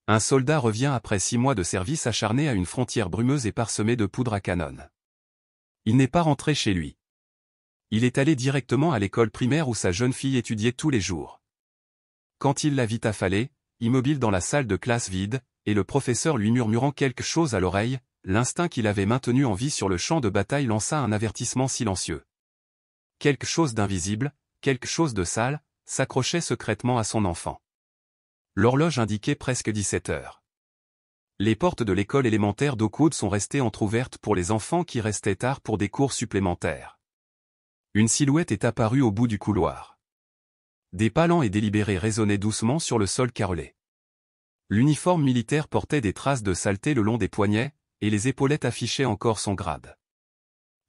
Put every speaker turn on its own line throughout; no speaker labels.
Un soldat revient après 6 mois de service acharné à une frontière brumeuse et parsemée de poudre à canon. Il n'est pas rentré chez lui. Il est allé directement à l'école primaire où sa jeune fille étudiait tous les jours. Quand il la vit affalée, immobile dans la salle de classe vide, et le professeur lui murmurant quelque chose à l'oreille, l'instinct qu'il avait maintenu en vie sur le champ de bataille lança un avertissement silencieux. Quelque chose d'invisible, quelque chose de sale, s'accrochait secrètement à son enfant. L'horloge indiquait presque 17 heures. Les portes de l'école élémentaire d'Oakwood sont restées entr'ouvertes pour les enfants qui restaient tard pour des cours supplémentaires. Une silhouette est apparue au bout du couloir. Des pas lents et délibérés résonnaient doucement sur le sol carrelé. L'uniforme militaire portait des traces de saleté le long des poignets, et les épaulettes affichaient encore son grade.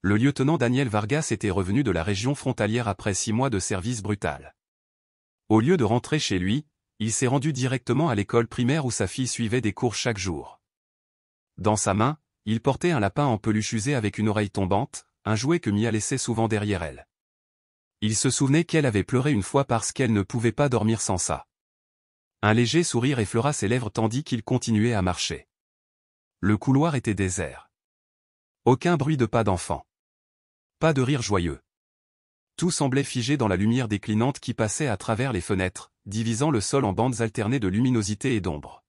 Le lieutenant Daniel Vargas était revenu de la région frontalière après 6 mois de service brutal. Au lieu de rentrer chez lui, il s'est rendu directement à l'école primaire où sa fille suivait des cours chaque jour. Dans sa main, il portait un lapin en peluche usé avec une oreille tombante, un jouet que Mia laissait souvent derrière elle. Il se souvenait qu'elle avait pleuré une fois parce qu'elle ne pouvait pas dormir sans ça. Un léger sourire effleura ses lèvres tandis qu'il continuait à marcher. Le couloir était désert. Aucun bruit de pas d'enfant. Pas de rire joyeux. Tout semblait figé dans la lumière déclinante qui passait à travers les fenêtres, divisant le sol en bandes alternées de luminosité et d'ombre.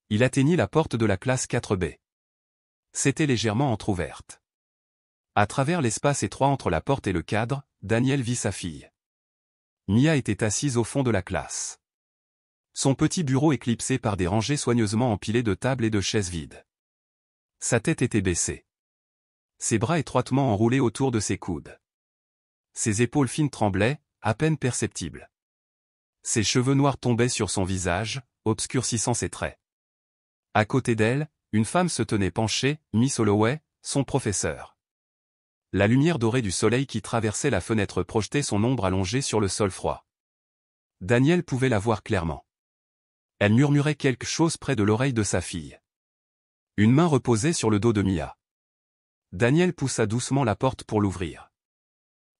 Il atteignit la porte de la classe 4B. C'était légèrement entr'ouverte. À travers l'espace étroit entre la porte et le cadre, Daniel vit sa fille. Mia était assise au fond de la classe. Son petit bureau éclipsé par des rangées soigneusement empilées de tables et de chaises vides. Sa tête était baissée. Ses bras étroitement enroulés autour de ses coudes. Ses épaules fines tremblaient, à peine perceptibles. Ses cheveux noirs tombaient sur son visage, obscurcissant ses traits. À côté d'elle, une femme se tenait penchée, Miss Holloway, son professeur. La lumière dorée du soleil qui traversait la fenêtre projetait son ombre allongée sur le sol froid. Daniel pouvait la voir clairement. Elle murmurait quelque chose près de l'oreille de sa fille. Une main reposait sur le dos de Mia. Daniel poussa doucement la porte pour l'ouvrir.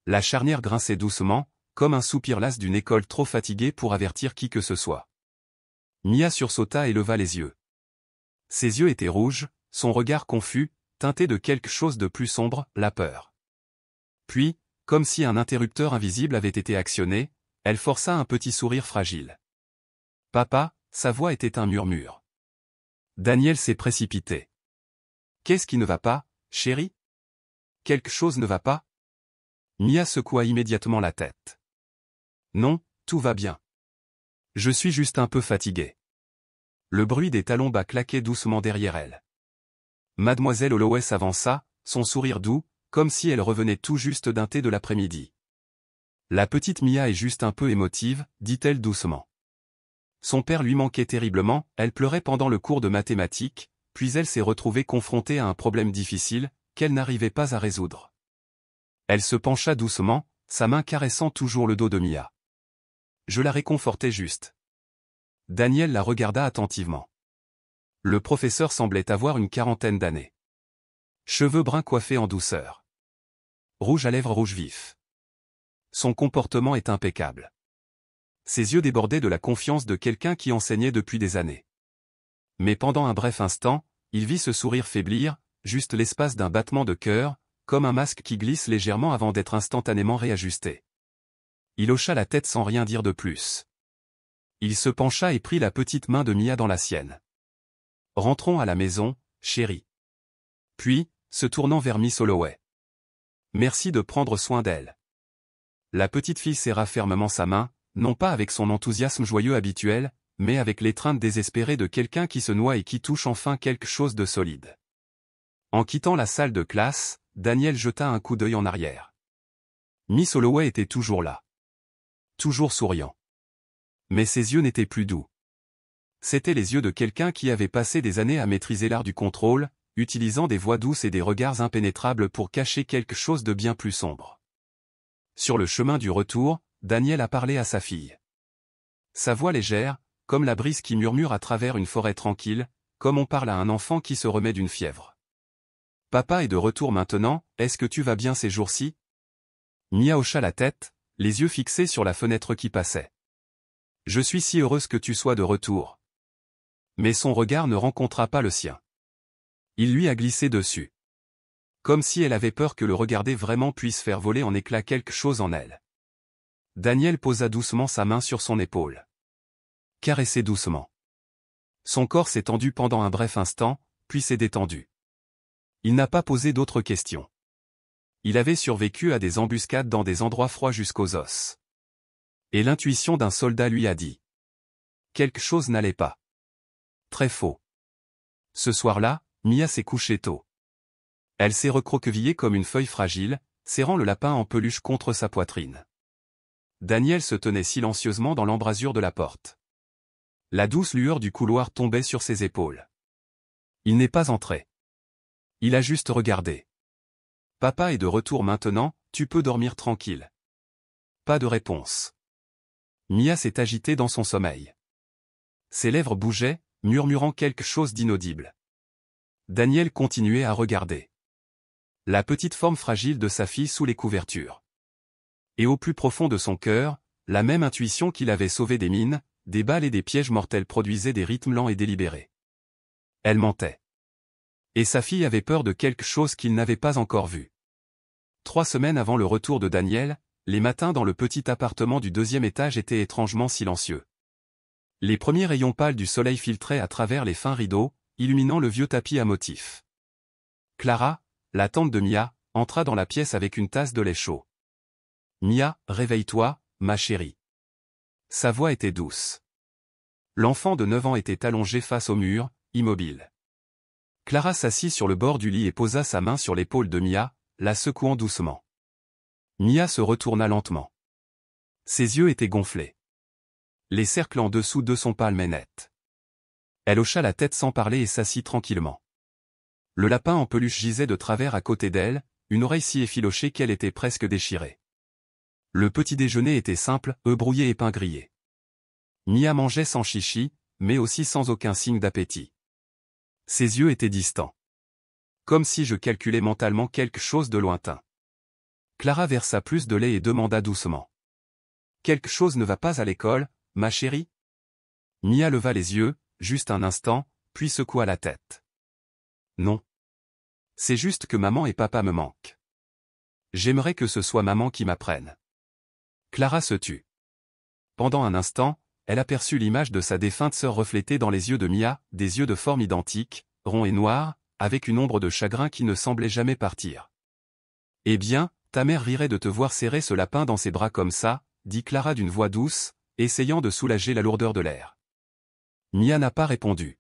La charnière grinçait doucement, comme un soupir las d'une école trop fatiguée pour avertir qui que ce soit. Mia sursauta et leva les yeux. Ses yeux étaient rouges, son regard confus, teinté de quelque chose de plus sombre, la peur. Puis, comme si un interrupteur invisible avait été actionné, elle força un petit sourire fragile. « Papa », sa voix était un murmure. Daniel s'est précipité. « Qu'est-ce qui ne va pas, chérie ? Quelque chose ne va pas ?» Mia secoua immédiatement la tête. « Non, tout va bien. Je suis juste un peu fatiguée. » Le bruit des talons bas claquait doucement derrière elle. Mademoiselle Holloway s'avança, son sourire doux, comme si elle revenait tout juste d'un thé de l'après-midi. « La petite Mia est juste un peu émotive, dit-elle doucement. Son père lui manquait terriblement, elle pleurait pendant le cours de mathématiques, puis elle s'est retrouvée confrontée à un problème difficile, qu'elle n'arrivait pas à résoudre. » Elle se pencha doucement, sa main caressant toujours le dos de Mia. Je la réconfortais juste. Daniel la regarda attentivement. Le professeur semblait avoir une quarantaine d'années. Cheveux bruns coiffés en douceur. Rouge à lèvres rouge vif. Son comportement est impeccable. Ses yeux débordaient de la confiance de quelqu'un qui enseignait depuis des années. Mais pendant un bref instant, il vit ce sourire faiblir, juste l'espace d'un battement de cœur, comme un masque qui glisse légèrement avant d'être instantanément réajusté. Il hocha la tête sans rien dire de plus. Il se pencha et prit la petite main de Mia dans la sienne. « Rentrons à la maison, chérie. » Puis, se tournant vers Miss Holloway. « Merci de prendre soin d'elle. » La petite fille serra fermement sa main, non pas avec son enthousiasme joyeux habituel, mais avec l'étreinte désespérée de quelqu'un qui se noie et qui touche enfin quelque chose de solide. En quittant la salle de classe, Daniel jeta un coup d'œil en arrière. Miss Holloway était toujours là. Toujours souriant. Mais ses yeux n'étaient plus doux. C'étaient les yeux de quelqu'un qui avait passé des années à maîtriser l'art du contrôle, utilisant des voix douces et des regards impénétrables pour cacher quelque chose de bien plus sombre. Sur le chemin du retour, Daniel a parlé à sa fille. Sa voix légère, comme la brise qui murmure à travers une forêt tranquille, comme on parle à un enfant qui se remet d'une fièvre. « Papa est de retour maintenant, est-ce que tu vas bien ces jours-ci » Mia hocha la tête, les yeux fixés sur la fenêtre qui passait. « Je suis si heureuse que tu sois de retour. » Mais son regard ne rencontra pas le sien. Il lui a glissé dessus. Comme si elle avait peur que le regarder vraiment puisse faire voler en éclats quelque chose en elle. Daniel posa doucement sa main sur son épaule. Caressait doucement. Son corps s'est tendu pendant un bref instant, puis s'est détendu. Il n'a pas posé d'autres questions. Il avait survécu à des embuscades dans des endroits froids jusqu'aux os. Et l'intuition d'un soldat lui a dit. Quelque chose n'allait pas. Très faux. Ce soir-là, Mia s'est couchée tôt. Elle s'est recroquevillée comme une feuille fragile, serrant le lapin en peluche contre sa poitrine. Daniel se tenait silencieusement dans l'embrasure de la porte. La douce lueur du couloir tombait sur ses épaules. Il n'est pas entré. Il a juste regardé. Papa est de retour maintenant, tu peux dormir tranquille. Pas de réponse. Mia s'est agitée dans son sommeil. Ses lèvres bougeaient, murmurant quelque chose d'inaudible. Daniel continuait à regarder. La petite forme fragile de sa fille sous les couvertures. Et au plus profond de son cœur, la même intuition qui l'avait sauvé des mines, des balles et des pièges mortels produisait des rythmes lents et délibérés. Elle mentait. Et sa fille avait peur de quelque chose qu'il n'avait pas encore vu. 3 semaines avant le retour de Daniel, les matins dans le petit appartement du 2e étage étaient étrangement silencieux. Les premiers rayons pâles du soleil filtraient à travers les fins rideaux, illuminant le vieux tapis à motifs. Clara, la tante de Mia, entra dans la pièce avec une tasse de lait chaud. « Mia, réveille-toi, ma chérie. » Sa voix était douce. L'enfant de 9 ans était allongé face au mur, immobile. Clara s'assit sur le bord du lit et posa sa main sur l'épaule de Mia, la secouant doucement. Mia se retourna lentement. Ses yeux étaient gonflés. Les cercles en dessous de son palme net. Elle hocha la tête sans parler et s'assit tranquillement. Le lapin en peluche gisait de travers à côté d'elle, une oreille si effilochée qu'elle était presque déchirée. Le petit déjeuner était simple, œufs brouillés et pain grillé. Mia mangeait sans chichi, mais aussi sans aucun signe d'appétit. Ses yeux étaient distants. Comme si je calculais mentalement quelque chose de lointain. Clara versa plus de lait et demanda doucement. « Quelque chose ne va pas à l'école, ma chérie ?» Mia leva les yeux, juste un instant, puis secoua la tête. « Non. C'est juste que maman et papa me manquent. J'aimerais que ce soit maman qui m'apprenne. » Clara se tut. Pendant un instant, elle aperçut l'image de sa défunte sœur reflétée dans les yeux de Mia, des yeux de forme identique, ronds et noirs, avec une ombre de chagrin qui ne semblait jamais partir. « Eh bien, ta mère rirait de te voir serrer ce lapin dans ses bras comme ça, » dit Clara d'une voix douce, essayant de soulager la lourdeur de l'air. Mia n'a pas répondu.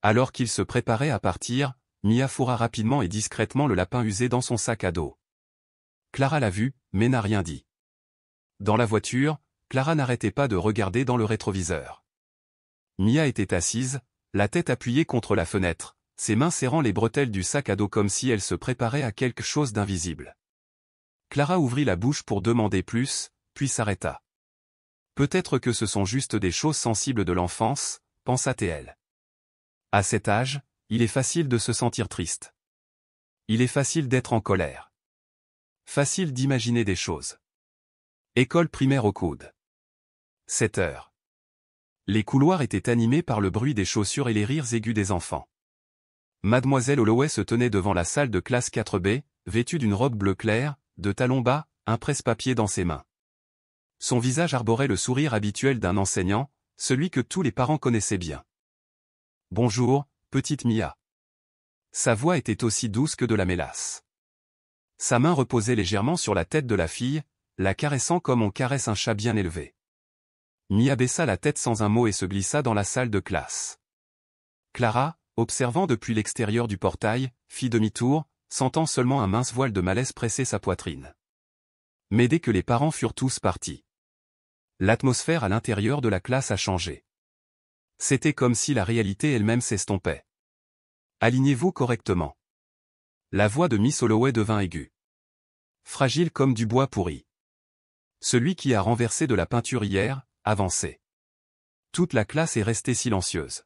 Alors qu'il se préparait à partir, Mia fourra rapidement et discrètement le lapin usé dans son sac à dos. Clara l'a vu, mais n'a rien dit. Dans la voiture, Clara n'arrêtait pas de regarder dans le rétroviseur. Mia était assise, la tête appuyée contre la fenêtre, ses mains serrant les bretelles du sac à dos comme si elle se préparait à quelque chose d'invisible. Clara ouvrit la bouche pour demander plus, puis s'arrêta. Peut-être que ce sont juste des choses sensibles de l'enfance, pensa-t-elle. À cet âge, il est facile de se sentir triste. Il est facile d'être en colère. Facile d'imaginer des choses. École primaire au coude. 7 heures. Les couloirs étaient animés par le bruit des chaussures et les rires aigus des enfants. Mademoiselle Holloway se tenait devant la salle de classe 4B, vêtue d'une robe bleu clair, de talons bas, un presse-papier dans ses mains. Son visage arborait le sourire habituel d'un enseignant, celui que tous les parents connaissaient bien. « Bonjour, petite Mia. » Sa voix était aussi douce que de la mélasse. Sa main reposait légèrement sur la tête de la fille, la caressant comme on caresse un chat bien élevé. Mia baissa la tête sans un mot et se glissa dans la salle de classe. Clara, observant depuis l'extérieur du portail, fit demi-tour, sentant seulement un mince voile de malaise presser sa poitrine. Mais dès que les parents furent tous partis, l'atmosphère à l'intérieur de la classe a changé. C'était comme si la réalité elle-même s'estompait. « Alignez-vous correctement. » La voix de Miss Holloway devint aiguë. Fragile comme du bois pourri. Celui qui a renversé de la peinture hier, avançait. Toute la classe est restée silencieuse.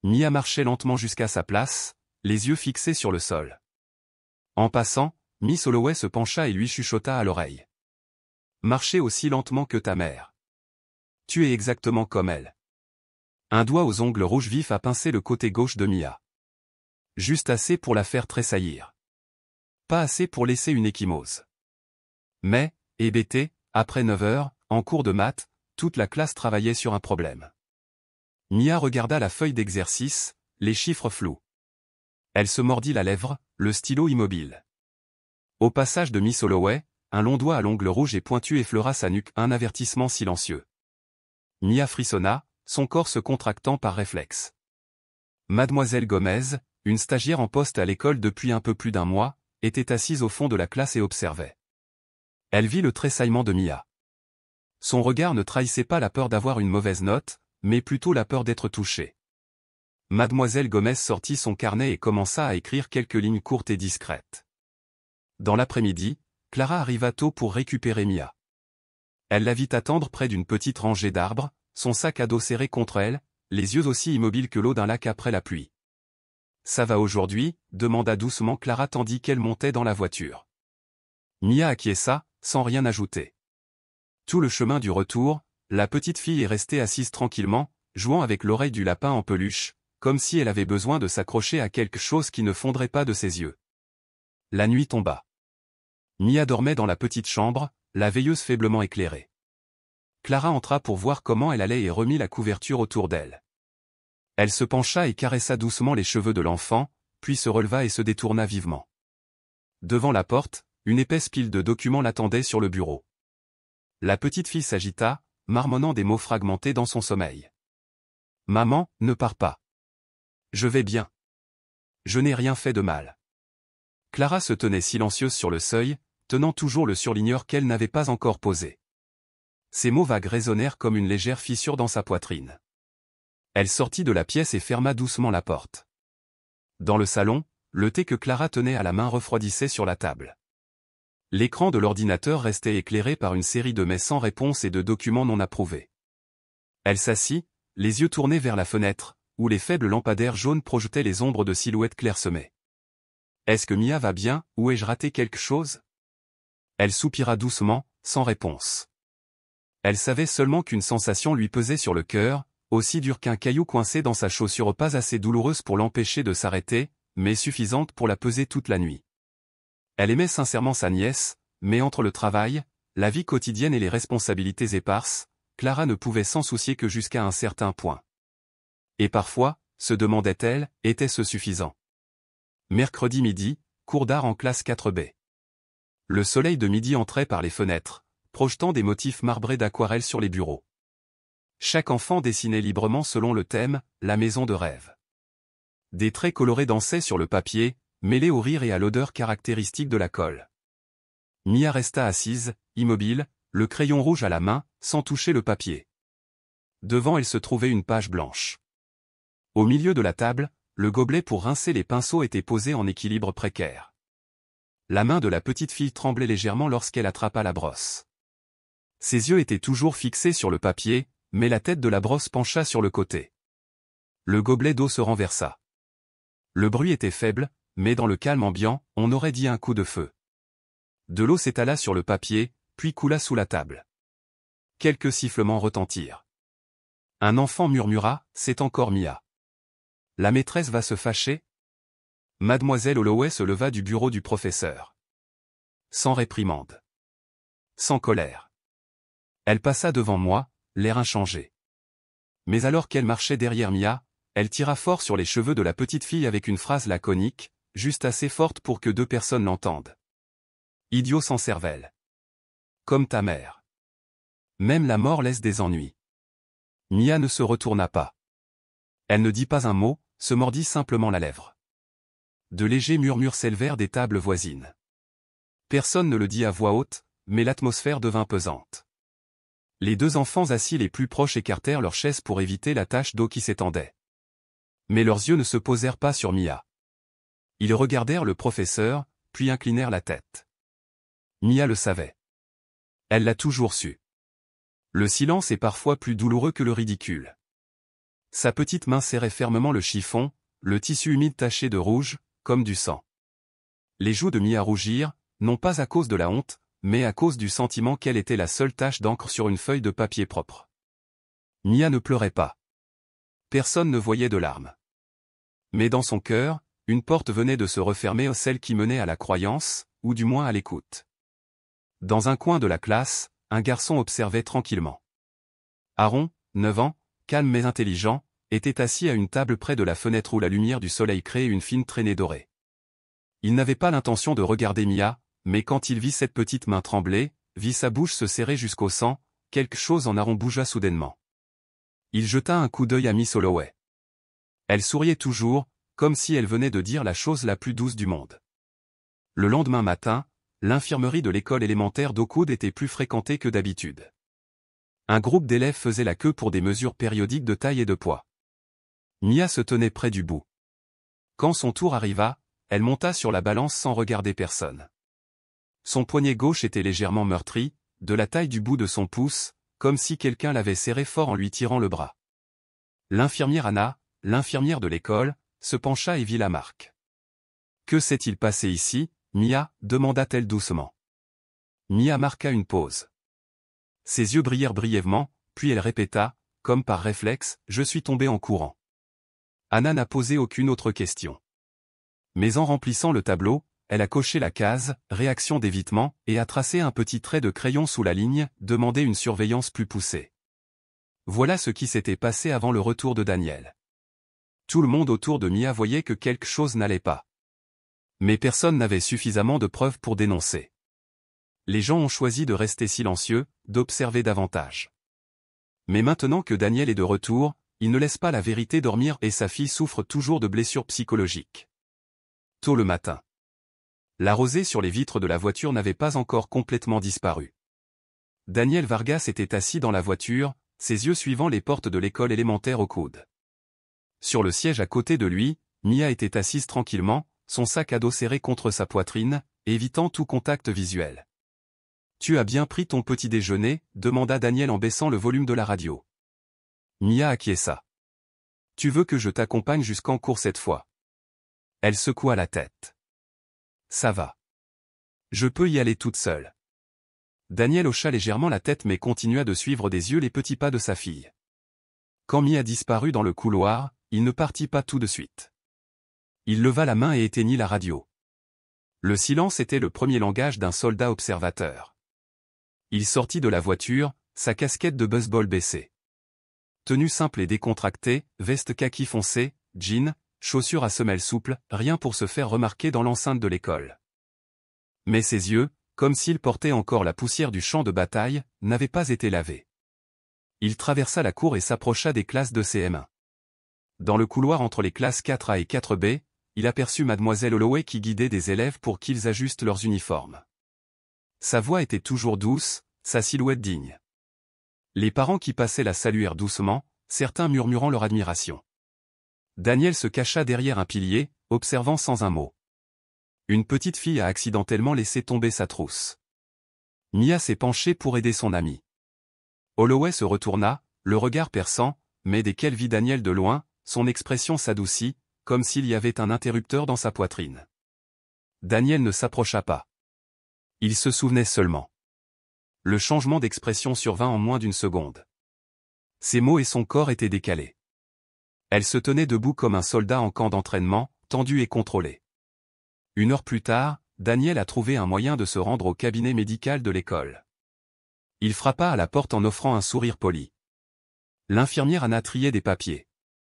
Mia marchait lentement jusqu'à sa place, les yeux fixés sur le sol. En passant, Miss Holloway se pencha et lui chuchota à l'oreille. « Marchez aussi lentement que ta mère. Tu es exactement comme elle. » Un doigt aux ongles rouges vifs a pincé le côté gauche de Mia. Juste assez pour la faire tressaillir. Pas assez pour laisser une ecchymose. Mais, hébété, après 9 heures, en cours de maths, toute la classe travaillait sur un problème. Mia regarda la feuille d'exercice, les chiffres flous. Elle se mordit la lèvre, le stylo immobile. Au passage de Miss Holloway, un long doigt à l'ongle rouge et pointu effleura sa nuque, un avertissement silencieux. Mia frissonna, son corps se contractant par réflexe. Mademoiselle Gomez, une stagiaire en poste à l'école depuis un peu plus d'un mois, était assise au fond de la classe et observait. Elle vit le tressaillement de Mia. Son regard ne trahissait pas la peur d'avoir une mauvaise note, mais plutôt la peur d'être touchée. Mademoiselle Gomez sortit son carnet et commença à écrire quelques lignes courtes et discrètes. Dans l'après-midi, Clara arriva tôt pour récupérer Mia. Elle la vit attendre près d'une petite rangée d'arbres, son sac à dos serré contre elle, les yeux aussi immobiles que l'eau d'un lac après la pluie. « Ça va aujourd'hui » demanda doucement Clara tandis qu'elle montait dans la voiture. Mia acquiesça, sans rien ajouter. Tout le chemin du retour, la petite fille est restée assise tranquillement, jouant avec l'oreille du lapin en peluche, comme si elle avait besoin de s'accrocher à quelque chose qui ne fondrait pas de ses yeux. La nuit tomba. Mia dormait dans la petite chambre, la veilleuse faiblement éclairée. Clara entra pour voir comment elle allait et remit la couverture autour d'elle. Elle se pencha et caressa doucement les cheveux de l'enfant, puis se releva et se détourna vivement. Devant la porte, une épaisse pile de documents l'attendait sur le bureau. La petite fille s'agita, marmonnant des mots fragmentés dans son sommeil. « Maman, ne pars pas. Je vais bien. Je n'ai rien fait de mal. » Clara se tenait silencieuse sur le seuil, tenant toujours le surligneur qu'elle n'avait pas encore posé. Ces mots vagues résonnèrent comme une légère fissure dans sa poitrine. Elle sortit de la pièce et ferma doucement la porte. Dans le salon, le thé que Clara tenait à la main refroidissait sur la table. L'écran de l'ordinateur restait éclairé par une série de mails sans réponse et de documents non approuvés. Elle s'assit, les yeux tournés vers la fenêtre, où les faibles lampadaires jaunes projetaient les ombres de silhouettes clairsemées. Est-ce que Mia va bien, ou ai-je raté quelque chose? Elle soupira doucement, sans réponse. Elle savait seulement qu'une sensation lui pesait sur le cœur, aussi dure qu'un caillou coincé dans sa chaussure, pas assez douloureuse pour l'empêcher de s'arrêter, mais suffisante pour la peser toute la nuit. Elle aimait sincèrement sa nièce, mais entre le travail, la vie quotidienne et les responsabilités éparses, Clara ne pouvait s'en soucier que jusqu'à un certain point. Et parfois, se demandait-elle, était-ce suffisant? Mercredi midi, cours d'art en classe 4B. Le soleil de midi entrait par les fenêtres, projetant des motifs marbrés d'aquarelle sur les bureaux. Chaque enfant dessinait librement selon le thème, la maison de rêve. Des traits colorés dansaient sur le papier, mêlés au rire et à l'odeur caractéristique de la colle. Mia resta assise, immobile, le crayon rouge à la main, sans toucher le papier. Devant elle se trouvait une page blanche. Au milieu de la table, le gobelet pour rincer les pinceaux était posé en équilibre précaire. La main de la petite fille tremblait légèrement lorsqu'elle attrapa la brosse. Ses yeux étaient toujours fixés sur le papier, mais la tête de la brosse pencha sur le côté. Le gobelet d'eau se renversa. Le bruit était faible, mais dans le calme ambiant, on aurait dit un coup de feu. De l'eau s'étala sur le papier, puis coula sous la table. Quelques sifflements retentirent. Un enfant murmura, « C'est encore Mia. La maîtresse va se fâcher ?» Mademoiselle Holloway se leva du bureau du professeur. Sans réprimande. Sans colère. Elle passa devant moi, l'air inchangé. Mais alors qu'elle marchait derrière Mia, elle tira fort sur les cheveux de la petite fille avec une phrase laconique, juste assez forte pour que 2 personnes l'entendent. « Idiot sans cervelle. Comme ta mère. Même la mort laisse des ennuis. » Mia ne se retourna pas. Elle ne dit pas un mot, se mordit simplement la lèvre. De légers murmures s'élevèrent des tables voisines. Personne ne le dit à voix haute, mais l'atmosphère devint pesante. Les 2 enfants assis les plus proches écartèrent leurs chaises pour éviter la tache d'eau qui s'étendait. Mais leurs yeux ne se posèrent pas sur Mia. Ils regardèrent le professeur, puis inclinèrent la tête. Mia le savait. Elle l'a toujours su. Le silence est parfois plus douloureux que le ridicule. Sa petite main serrait fermement le chiffon, le tissu humide taché de rouge, comme du sang. Les joues de Mia rougirent, non pas à cause de la honte, mais à cause du sentiment qu'elle était la seule tache d'encre sur une feuille de papier propre. Mia ne pleurait pas. Personne ne voyait de larmes. Mais dans son cœur, une porte venait de se refermer, celle qui menait à la croyance, ou du moins à l'écoute. Dans un coin de la classe, un garçon observait tranquillement. Aaron, 9 ans, calme mais intelligent, était assis à une table près de la fenêtre où la lumière du soleil créait une fine traînée dorée. Il n'avait pas l'intention de regarder Mia, mais quand il vit cette petite main trembler, vit sa bouche se serrer jusqu'au sang, quelque chose en Aaron bougea soudainement. Il jeta un coup d'œil à Miss Holloway. Elle souriait toujours, comme si elle venait de dire la chose la plus douce du monde. Le lendemain matin, l'infirmerie de l'école élémentaire d'Oakwood était plus fréquentée que d'habitude. Un groupe d'élèves faisait la queue pour des mesures périodiques de taille et de poids. Mia se tenait près du bout. Quand son tour arriva, elle monta sur la balance sans regarder personne. Son poignet gauche était légèrement meurtri, de la taille du bout de son pouce, comme si quelqu'un l'avait serré fort en lui tirant le bras. L'infirmière Anna, l'infirmière de l'école, se pencha et vit la marque. « Que s'est-il passé ici, Mia » demanda-t-elle doucement. Mia marqua une pause. Ses yeux brillèrent brièvement, puis elle répéta, comme par réflexe, « Je suis tombée en courant. » Anna n'a posé aucune autre question. Mais en remplissant le tableau, elle a coché la case « Réaction d'évitement » et a tracé un petit trait de crayon sous la ligne « Demander une surveillance plus poussée ». Voilà ce qui s'était passé avant le retour de Daniel. Tout le monde autour de Mia voyait que quelque chose n'allait pas. Mais personne n'avait suffisamment de preuves pour dénoncer. Les gens ont choisi de rester silencieux, d'observer davantage. Mais maintenant que Daniel est de retour, il ne laisse pas la vérité dormir et sa fille souffre toujours de blessures psychologiques. Tôt le matin. La rosée sur les vitres de la voiture n'avait pas encore complètement disparu. Daniel Vargas était assis dans la voiture, ses yeux suivant les portes de l'école élémentaire Oakwood. Sur le siège à côté de lui, Mia était assise tranquillement, son sac à dos serré contre sa poitrine, évitant tout contact visuel. « Tu as bien pris ton petit déjeuner » demanda Daniel en baissant le volume de la radio. Mia acquiesça. « Tu veux que je t'accompagne jusqu'en cours cette fois ?» Elle secoua la tête. « Ça va. Je peux y aller toute seule. » Daniel hocha légèrement la tête mais continua de suivre des yeux les petits pas de sa fille. Quand Mia disparut dans le couloir, il ne partit pas tout de suite. Il leva la main et éteignit la radio. Le silence était le premier langage d'un soldat observateur. Il sortit de la voiture, sa casquette de baseball baissée. Tenue simple et décontractée, veste kaki foncé, jean, chaussures à semelles souples, rien pour se faire remarquer dans l'enceinte de l'école. Mais ses yeux, comme s'ils portaient encore la poussière du champ de bataille, n'avaient pas été lavés. Il traversa la cour et s'approcha des classes de CM1. Dans le couloir entre les classes 4A et 4B, il aperçut Mademoiselle Holloway qui guidait des élèves pour qu'ils ajustent leurs uniformes. Sa voix était toujours douce, sa silhouette digne. Les parents qui passaient la saluèrent doucement, certains murmurant leur admiration. Daniel se cacha derrière un pilier, observant sans un mot. Une petite fille a accidentellement laissé tomber sa trousse. Mia s'est penchée pour aider son amie. Holloway se retourna, le regard perçant, mais dès qu'elle vit Daniel de loin, son expression s'adoucit, comme s'il y avait un interrupteur dans sa poitrine. Daniel ne s'approcha pas. Il se souvenait seulement. Le changement d'expression survint en moins d'une seconde. Ses mots et son corps étaient décalés. Elle se tenait debout comme un soldat en camp d'entraînement, tendu et contrôlé. 1 heure plus tard, Daniel a trouvé un moyen de se rendre au cabinet médical de l'école. Il frappa à la porte en offrant un sourire poli. L'infirmière Anna triait des papiers.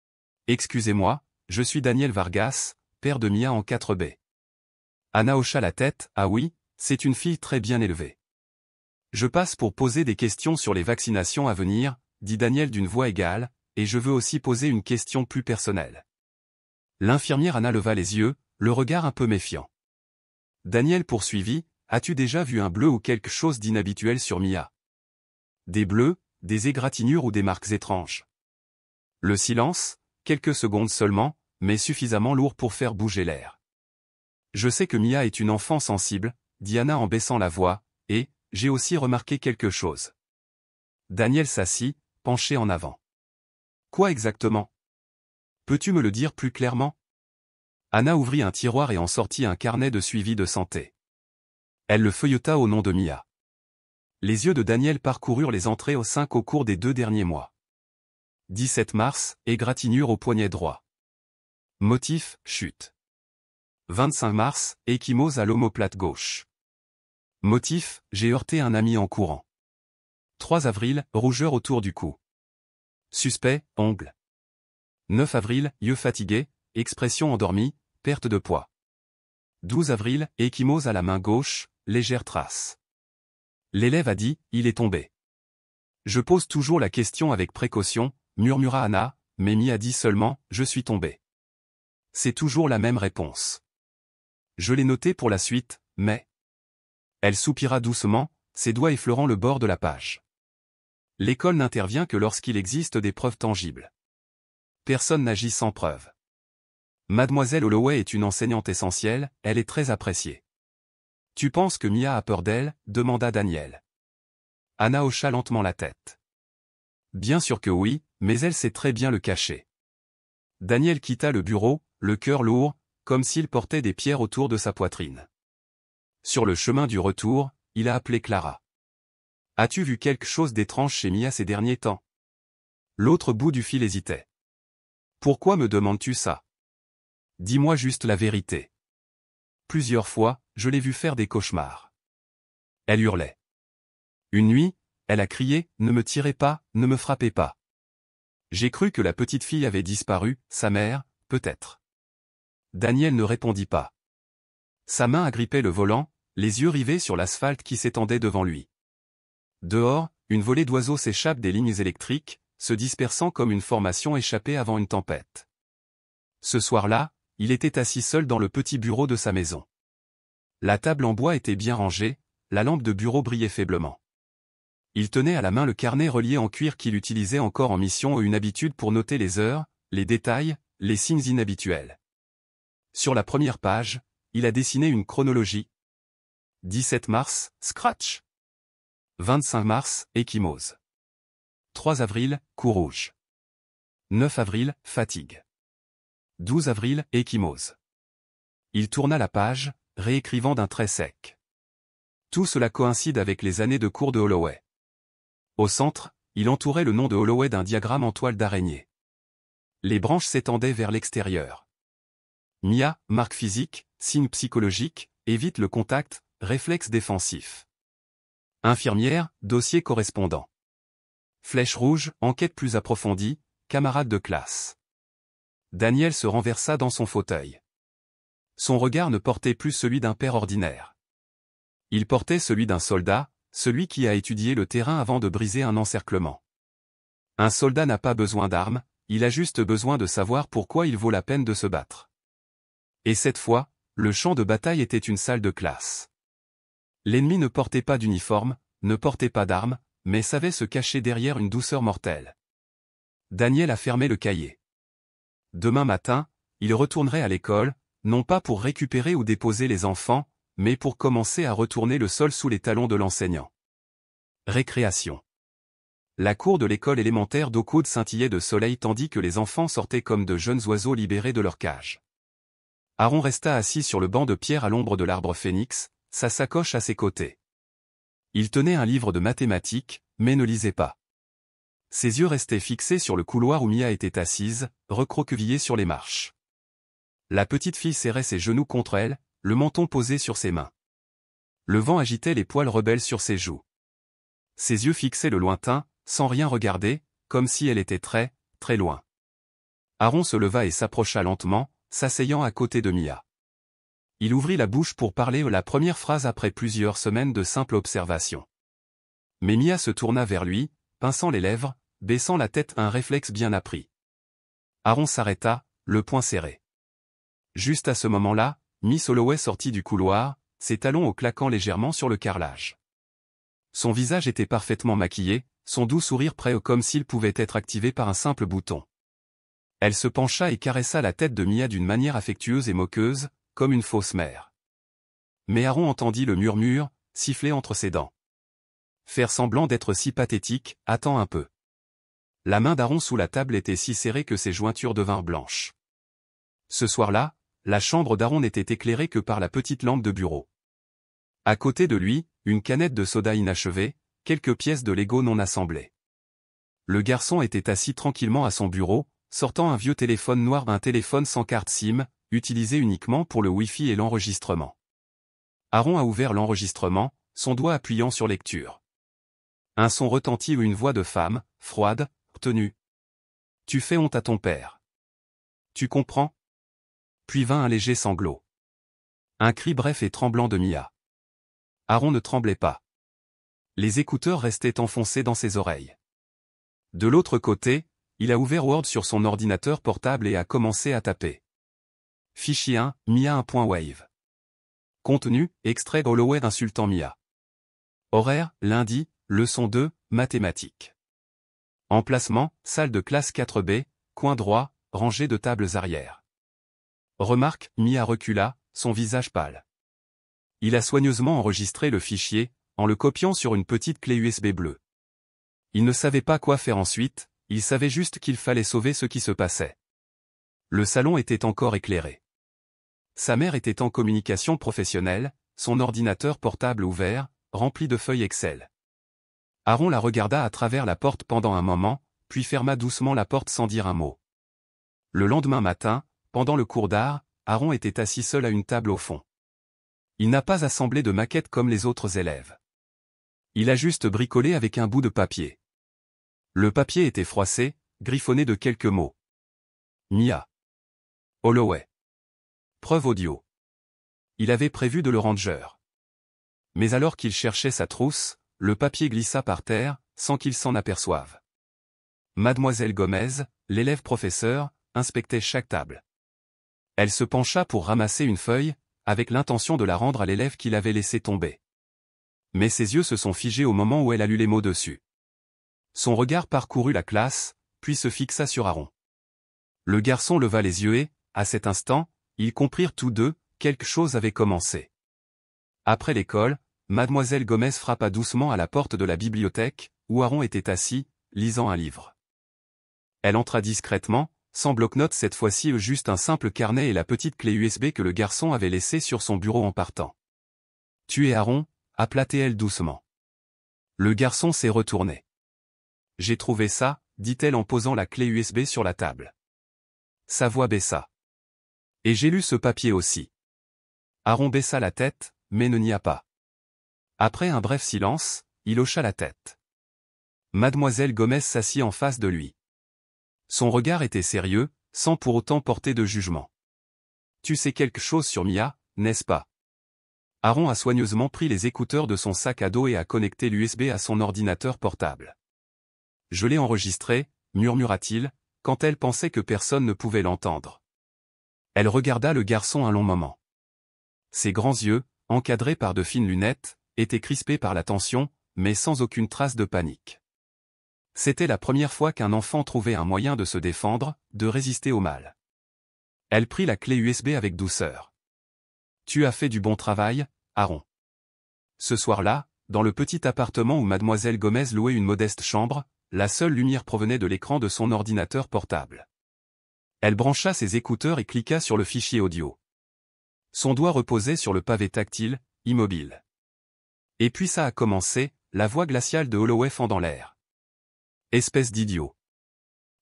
« Excusez-moi, je suis Daniel Vargas, père de Mia en 4B. » Anna hocha la tête, « Ah oui, c'est une fille très bien élevée. » « Je passe pour poser des questions sur les vaccinations à venir, » dit Daniel d'une voix égale, « et je veux aussi poser une question plus personnelle. » L'infirmière Anna leva les yeux, le regard un peu méfiant. Daniel poursuivit, « As-tu déjà vu un bleu ou quelque chose d'inhabituel sur Mia ? Des bleus, des égratignures ou des marques étranges ?» Le silence, quelques secondes seulement, mais suffisamment lourd pour faire bouger l'air. « Je sais que Mia est une enfant sensible, » dit Anna en baissant la voix, « et j'ai aussi remarqué quelque chose. » Daniel s'assit, penché en avant. « Quoi exactement ? Peux-tu me le dire plus clairement ?» Anna ouvrit un tiroir et en sortit un carnet de suivi de santé. Elle le feuilleta au nom de Mia. Les yeux de Daniel parcoururent les entrées au 5 au cours des 2 derniers mois. 17 mars, égratignure au poignet droit. Motif, chute. 25 mars, ecchymose à l'omoplate gauche. Motif, j'ai heurté un ami en courant. 3 avril, rougeur autour du cou. Suspect, ongle. 9 avril, yeux fatigués, expression endormie, perte de poids. 12 avril, ecchymose à la main gauche, légère trace. L'élève a dit, il est tombé. Je pose toujours la question avec précaution, murmura Anna, mais Mia dit seulement, je suis tombé. C'est toujours la même réponse. Je l'ai noté pour la suite, mais... Elle soupira doucement, ses doigts effleurant le bord de la page. L'école n'intervient que lorsqu'il existe des preuves tangibles. Personne n'agit sans preuve. Mademoiselle Holloway est une enseignante essentielle, elle est très appréciée. Tu penses que Mia a peur d'elle, demanda Daniel. Anna hocha lentement la tête. Bien sûr que oui, mais elle sait très bien le cacher. Daniel quitta le bureau, le cœur lourd, comme s'il portait des pierres autour de sa poitrine. Sur le chemin du retour, il a appelé Clara. As-tu vu quelque chose d'étrange chez Mia ces derniers temps? L'autre bout du fil hésitait. Pourquoi me demandes-tu ça? Dis-moi juste la vérité. Plusieurs fois, je l'ai vue faire des cauchemars. Elle hurlait. Une nuit, elle a crié, ne me tirez pas, ne me frappez pas. J'ai cru que la petite fille avait disparu, sa mère, peut-être. Daniel ne répondit pas. Sa main agrippait le volant, les yeux rivés sur l'asphalte qui s'étendait devant lui. Dehors, une volée d'oiseaux s'échappe des lignes électriques, se dispersant comme une formation échappée avant une tempête. Ce soir-là, il était assis seul dans le petit bureau de sa maison. La table en bois était bien rangée, la lampe de bureau brillait faiblement. Il tenait à la main le carnet relié en cuir qu'il utilisait encore en mission ou une habitude pour noter les heures, les détails, les signes inhabituels. Sur la première page, il a dessiné une chronologie. 17 mars, scratch. 25 mars, ecchymose. 3 avril, cou rouge. 9 avril, fatigue. 12 avril, ecchymose. Il tourna la page, réécrivant d'un trait sec. Tout cela coïncide avec les années de cours de Holloway. Au centre, il entourait le nom de Holloway d'un diagramme en toile d'araignée. Les branches s'étendaient vers l'extérieur. Mia, marque physique, signe psychologique, évite le contact, réflexe défensif. Infirmière, dossier correspondant. Flèche rouge, enquête plus approfondie, camarade de classe. Daniel se renversa dans son fauteuil. Son regard ne portait plus celui d'un père ordinaire. Il portait celui d'un soldat, celui qui a étudié le terrain avant de briser un encerclement. Un soldat n'a pas besoin d'armes, il a juste besoin de savoir pourquoi il vaut la peine de se battre. Et cette fois, le champ de bataille était une salle de classe. L'ennemi ne portait pas d'uniforme, ne portait pas d'armes, mais savait se cacher derrière une douceur mortelle. Daniel a fermé le cahier. Demain matin, il retournerait à l'école, non pas pour récupérer ou déposer les enfants, mais pour commencer à retourner le sol sous les talons de l'enseignant. Récréation. La cour de l'école élémentaire d'Oakwood scintillait de soleil tandis que les enfants sortaient comme de jeunes oiseaux libérés de leur cage. Aaron resta assis sur le banc de pierre à l'ombre de l'arbre phénix, sa sacoche à ses côtés. Il tenait un livre de mathématiques, mais ne lisait pas. Ses yeux restaient fixés sur le couloir où Mia était assise, recroquevillée sur les marches. La petite fille serrait ses genoux contre elle, le menton posé sur ses mains. Le vent agitait les poils rebelles sur ses joues. Ses yeux fixaient le lointain, sans rien regarder, comme si elle était très, très loin. Aaron se leva et s'approcha lentement, s'asseyant à côté de Mia. Il ouvrit la bouche pour parler la première phrase après plusieurs semaines de simple observation. Mais Mia se tourna vers lui, pinçant les lèvres, baissant la tête, un réflexe bien appris. Aaron s'arrêta, le poing serré. Juste à ce moment-là, Miss Holloway sortit du couloir, ses talons au claquant légèrement sur le carrelage. Son visage était parfaitement maquillé, son doux sourire prêt comme s'il pouvait être activé par un simple bouton. Elle se pencha et caressa la tête de Mia d'une manière affectueuse et moqueuse, comme une fausse mère. Mais Aaron entendit le murmure, siffler entre ses dents. Faire semblant d'être si pathétique, attends un peu. La main d'Aaron sous la table était si serrée que ses jointures devinrent blanches. Ce soir-là, la chambre d'Aaron n'était éclairée que par la petite lampe de bureau. À côté de lui, une canette de soda inachevée, quelques pièces de Lego non assemblées. Le garçon était assis tranquillement à son bureau, sortant un vieux téléphone noir, un téléphone sans carte SIM, utilisé uniquement pour le Wi-Fi et l'enregistrement. Aaron a ouvert l'enregistrement, son doigt appuyant sur lecture. Un son retentit ou une voix de femme, froide, tenue. « Tu fais honte à ton père. Tu comprends ?» Puis vint un léger sanglot. Un cri bref et tremblant de Mia. Aaron ne tremblait pas. Les écouteurs restaient enfoncés dans ses oreilles. De l'autre côté, il a ouvert Word sur son ordinateur portable et a commencé à taper. Fichier 1, Mia 1.wave. Contenu, extrait Holloway insultant Mia. Horaire, lundi, leçon 2, mathématiques. Emplacement, salle de classe 4B, coin droit, rangée de tables arrière. Remarque, Mia recula, son visage pâle. Il a soigneusement enregistré le fichier, en le copiant sur une petite clé USB bleue. Il ne savait pas quoi faire ensuite, il savait juste qu'il fallait sauver ce qui se passait. Le salon était encore éclairé. Sa mère était en communication professionnelle, son ordinateur portable ouvert, rempli de feuilles Excel. Aaron la regarda à travers la porte pendant un moment, puis ferma doucement la porte sans dire un mot. Le lendemain matin, pendant le cours d'art, Aaron était assis seul à une table au fond. Il n'a pas assemblé de maquettes comme les autres élèves. Il a juste bricolé avec un bout de papier. Le papier était froissé, griffonné de quelques mots. Mia. Holloway. Preuve audio. Il avait prévu de le ranger. Mais alors qu'il cherchait sa trousse, le papier glissa par terre, sans qu'il s'en aperçoive. Mademoiselle Gomez, l'élève professeur, inspectait chaque table. Elle se pencha pour ramasser une feuille, avec l'intention de la rendre à l'élève qui l'avait laissé tomber. Mais ses yeux se sont figés au moment où elle a lu les mots dessus. Son regard parcourut la classe, puis se fixa sur Aaron. Le garçon leva les yeux et, à cet instant, ils comprirent tous deux, quelque chose avait commencé. Après l'école, Mademoiselle Gomez frappa doucement à la porte de la bibliothèque, où Aaron était assis, lisant un livre. Elle entra discrètement, sans bloc-notes cette fois-ci, juste un simple carnet et la petite clé USB que le garçon avait laissée sur son bureau en partant. « Tu es Aaron ?» appela-t-elle doucement. Le garçon s'est retourné. « J'ai trouvé ça », dit-elle en posant la clé USB sur la table. Sa voix baissa. « Et j'ai lu ce papier aussi. » Aaron baissa la tête, mais ne nia pas. Après un bref silence, il hocha la tête. Mademoiselle Gomez s'assit en face de lui. Son regard était sérieux, sans pour autant porter de jugement. « Tu sais quelque chose sur Mia, n'est-ce pas ?» Aaron a soigneusement pris les écouteurs de son sac à dos et a connecté l'USB à son ordinateur portable. « Je l'ai enregistré, » murmura-t-il, quand elle pensait que personne ne pouvait l'entendre. Elle regarda le garçon un long moment. Ses grands yeux, encadrés par de fines lunettes, étaient crispés par la tension, mais sans aucune trace de panique. C'était la première fois qu'un enfant trouvait un moyen de se défendre, de résister au mal. Elle prit la clé USB avec douceur. « Tu as fait du bon travail, Aaron. » Ce soir-là, dans le petit appartement où Mademoiselle Gomez louait une modeste chambre, la seule lumière provenait de l'écran de son ordinateur portable. Elle brancha ses écouteurs et cliqua sur le fichier audio. Son doigt reposait sur le pavé tactile, immobile. Et puis ça a commencé, la voix glaciale de Holloway fendant l'air. « Espèce d'idiot.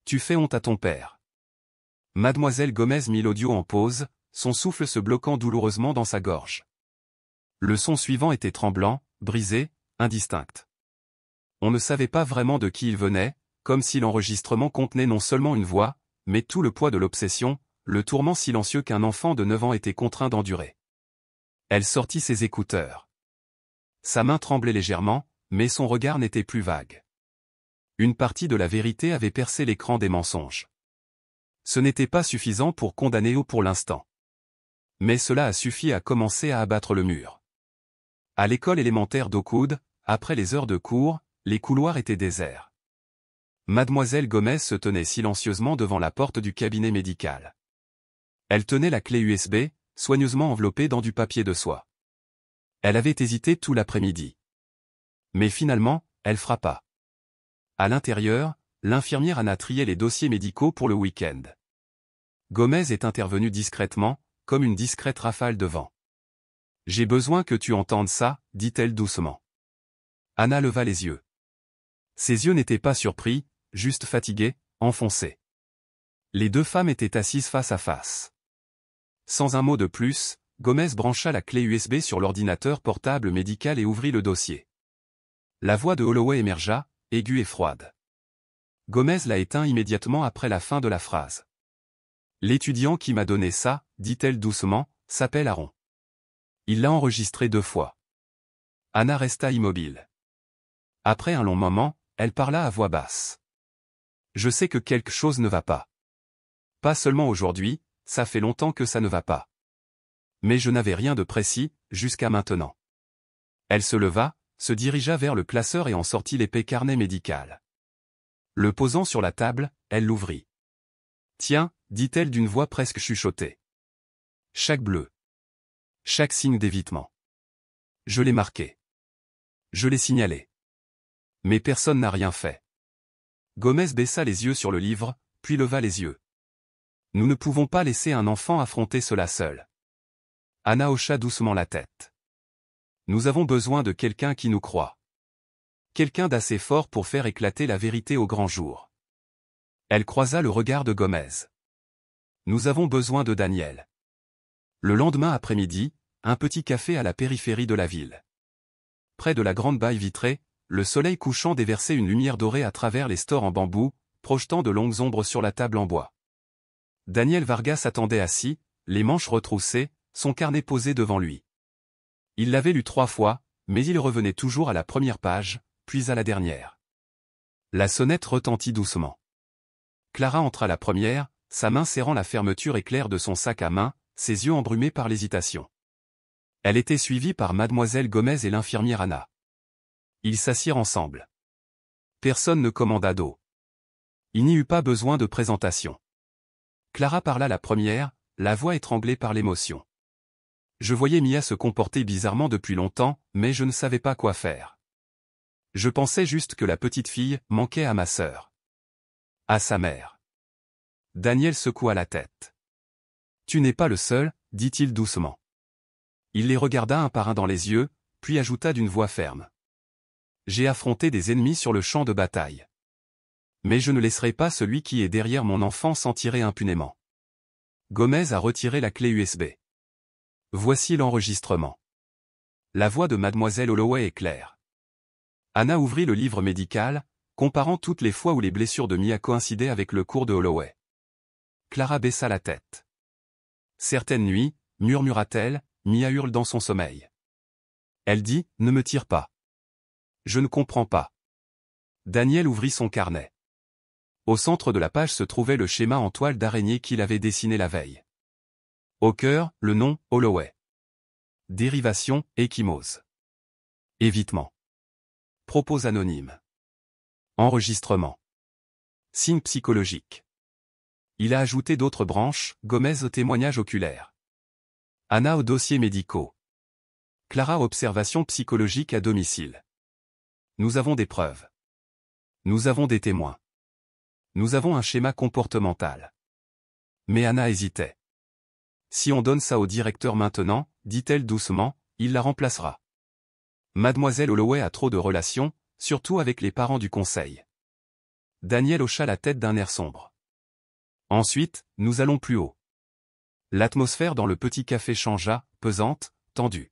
Tu fais honte à ton père. » Mademoiselle Gomez mit l'audio en pause, son souffle se bloquant douloureusement dans sa gorge. Le son suivant était tremblant, brisé, indistinct. On ne savait pas vraiment de qui il venait, comme si l'enregistrement contenait non seulement une voix, mais tout le poids de l'obsession, le tourment silencieux qu'un enfant de 9 ans était contraint d'endurer. Elle sortit ses écouteurs. Sa main tremblait légèrement, mais son regard n'était plus vague. Une partie de la vérité avait percé l'écran des mensonges. Ce n'était pas suffisant pour condamner ou pour l'instant. Mais cela a suffi à commencer à abattre le mur. À l'école élémentaire d'Oakwood, après les heures de cours, les couloirs étaient déserts. Mademoiselle Gomez se tenait silencieusement devant la porte du cabinet médical. Elle tenait la clé USB, soigneusement enveloppée dans du papier de soie. Elle avait hésité tout l'après-midi. Mais finalement, elle frappa. À l'intérieur, l'infirmière Anna triait les dossiers médicaux pour le week-end. Gomez est intervenue discrètement, comme une discrète rafale de vent. « J'ai besoin que tu entendes ça, » dit-elle doucement. Anna leva les yeux. Ses yeux n'étaient pas surpris, juste fatigué, enfoncé. Les deux femmes étaient assises face à face. Sans un mot de plus, Gomez brancha la clé USB sur l'ordinateur portable médical et ouvrit le dossier. La voix de Holloway émergea, aiguë et froide. Gomez l'a éteint immédiatement après la fin de la phrase. L'étudiant qui m'a donné ça, dit-elle doucement, s'appelle Aaron. Il l'a enregistré 2 fois. Anna resta immobile. Après un long moment, elle parla à voix basse. Je sais que quelque chose ne va pas. Pas seulement aujourd'hui, ça fait longtemps que ça ne va pas. Mais je n'avais rien de précis, jusqu'à maintenant. Elle se leva, se dirigea vers le classeur et en sortit l'épais carnet médical. Le posant sur la table, elle l'ouvrit. Tiens, dit-elle d'une voix presque chuchotée. Chaque bleu. Chaque signe d'évitement. Je l'ai marqué. Je l'ai signalé. Mais personne n'a rien fait. Gomez baissa les yeux sur le livre, puis leva les yeux. Nous ne pouvons pas laisser un enfant affronter cela seul. Anna hocha doucement la tête. Nous avons besoin de quelqu'un qui nous croit. Quelqu'un d'assez fort pour faire éclater la vérité au grand jour. Elle croisa le regard de Gomez. Nous avons besoin de Daniel. Le lendemain après-midi, un petit café à la périphérie de la ville. Près de la grande baille vitrée, le soleil couchant déversait une lumière dorée à travers les stores en bambou, projetant de longues ombres sur la table en bois. Daniel Vargas attendait assis, les manches retroussées, son carnet posé devant lui. Il l'avait lu 3 fois, mais il revenait toujours à la première page, puis à la dernière. La sonnette retentit doucement. Clara entra la première, sa main serrant la fermeture éclair de son sac à main, ses yeux embrumés par l'hésitation. Elle était suivie par mademoiselle Gomez et l'infirmière Anna. Ils s'assirent ensemble. Personne ne commanda d'eau. Il n'y eut pas besoin de présentation. Clara parla la première, la voix étranglée par l'émotion. Je voyais Mia se comporter bizarrement depuis longtemps, mais je ne savais pas quoi faire. Je pensais juste que la petite fille manquait à ma sœur. À sa mère. Daniel secoua la tête. Tu n'es pas le seul, dit-il doucement. Il les regarda un par un dans les yeux, puis ajouta d'une voix ferme. J'ai affronté des ennemis sur le champ de bataille. Mais je ne laisserai pas celui qui est derrière mon enfant s'en tirer impunément. Gomez a retiré la clé USB. Voici l'enregistrement. La voix de mademoiselle Holloway est claire. Anna ouvrit le livre médical, comparant toutes les fois où les blessures de Mia coïncidaient avec le cours de Holloway. Clara baissa la tête. Certaines nuits, murmura-t-elle, Mia hurle dans son sommeil. Elle dit, ne me tire pas. Je ne comprends pas. Daniel ouvrit son carnet. Au centre de la page se trouvait le schéma en toile d'araignée qu'il avait dessiné la veille. Au cœur, le nom, Holloway. Dérivation, échymose. Évitement. Propos anonymes. Enregistrement. Signe psychologique. Il a ajouté d'autres branches, Gomez au témoignage oculaire. Anna aux dossiers médicaux. Clara observation psychologique à domicile. Nous avons des preuves. Nous avons des témoins. Nous avons un schéma comportemental. Mais Anna hésitait. Si on donne ça au directeur maintenant, dit-elle doucement, il la remplacera. Mademoiselle Holloway a trop de relations, surtout avec les parents du conseil. Daniel hocha la tête d'un air sombre. Ensuite, nous allons plus haut. L'atmosphère dans le petit café changea, pesante, tendue.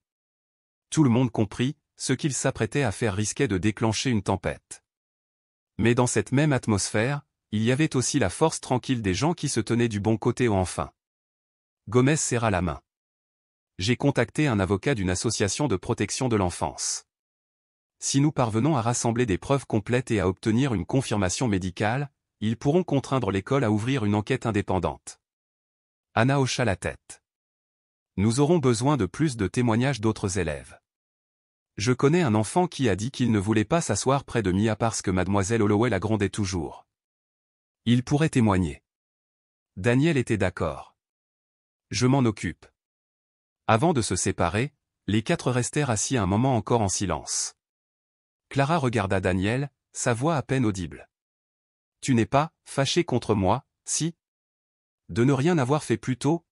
Tout le monde comprit, ce qu'il s'apprêtait à faire risquait de déclencher une tempête. Mais dans cette même atmosphère, il y avait aussi la force tranquille des gens qui se tenaient du bon côté enfin. Gomez serra la main. J'ai contacté un avocat d'une association de protection de l'enfance. Si nous parvenons à rassembler des preuves complètes et à obtenir une confirmation médicale, ils pourront contraindre l'école à ouvrir une enquête indépendante. Anna hocha la tête. Nous aurons besoin de plus de témoignages d'autres élèves. Je connais un enfant qui a dit qu'il ne voulait pas s'asseoir près de Mia parce que mademoiselle Holloway la grondait toujours. Il pourrait témoigner. Daniel était d'accord. Je m'en occupe. Avant de se séparer, les 4 restèrent assis un moment encore en silence. Clara regarda Daniel, sa voix à peine audible. Tu n'es pas fâché contre moi, si? De ne rien avoir fait plus tôt?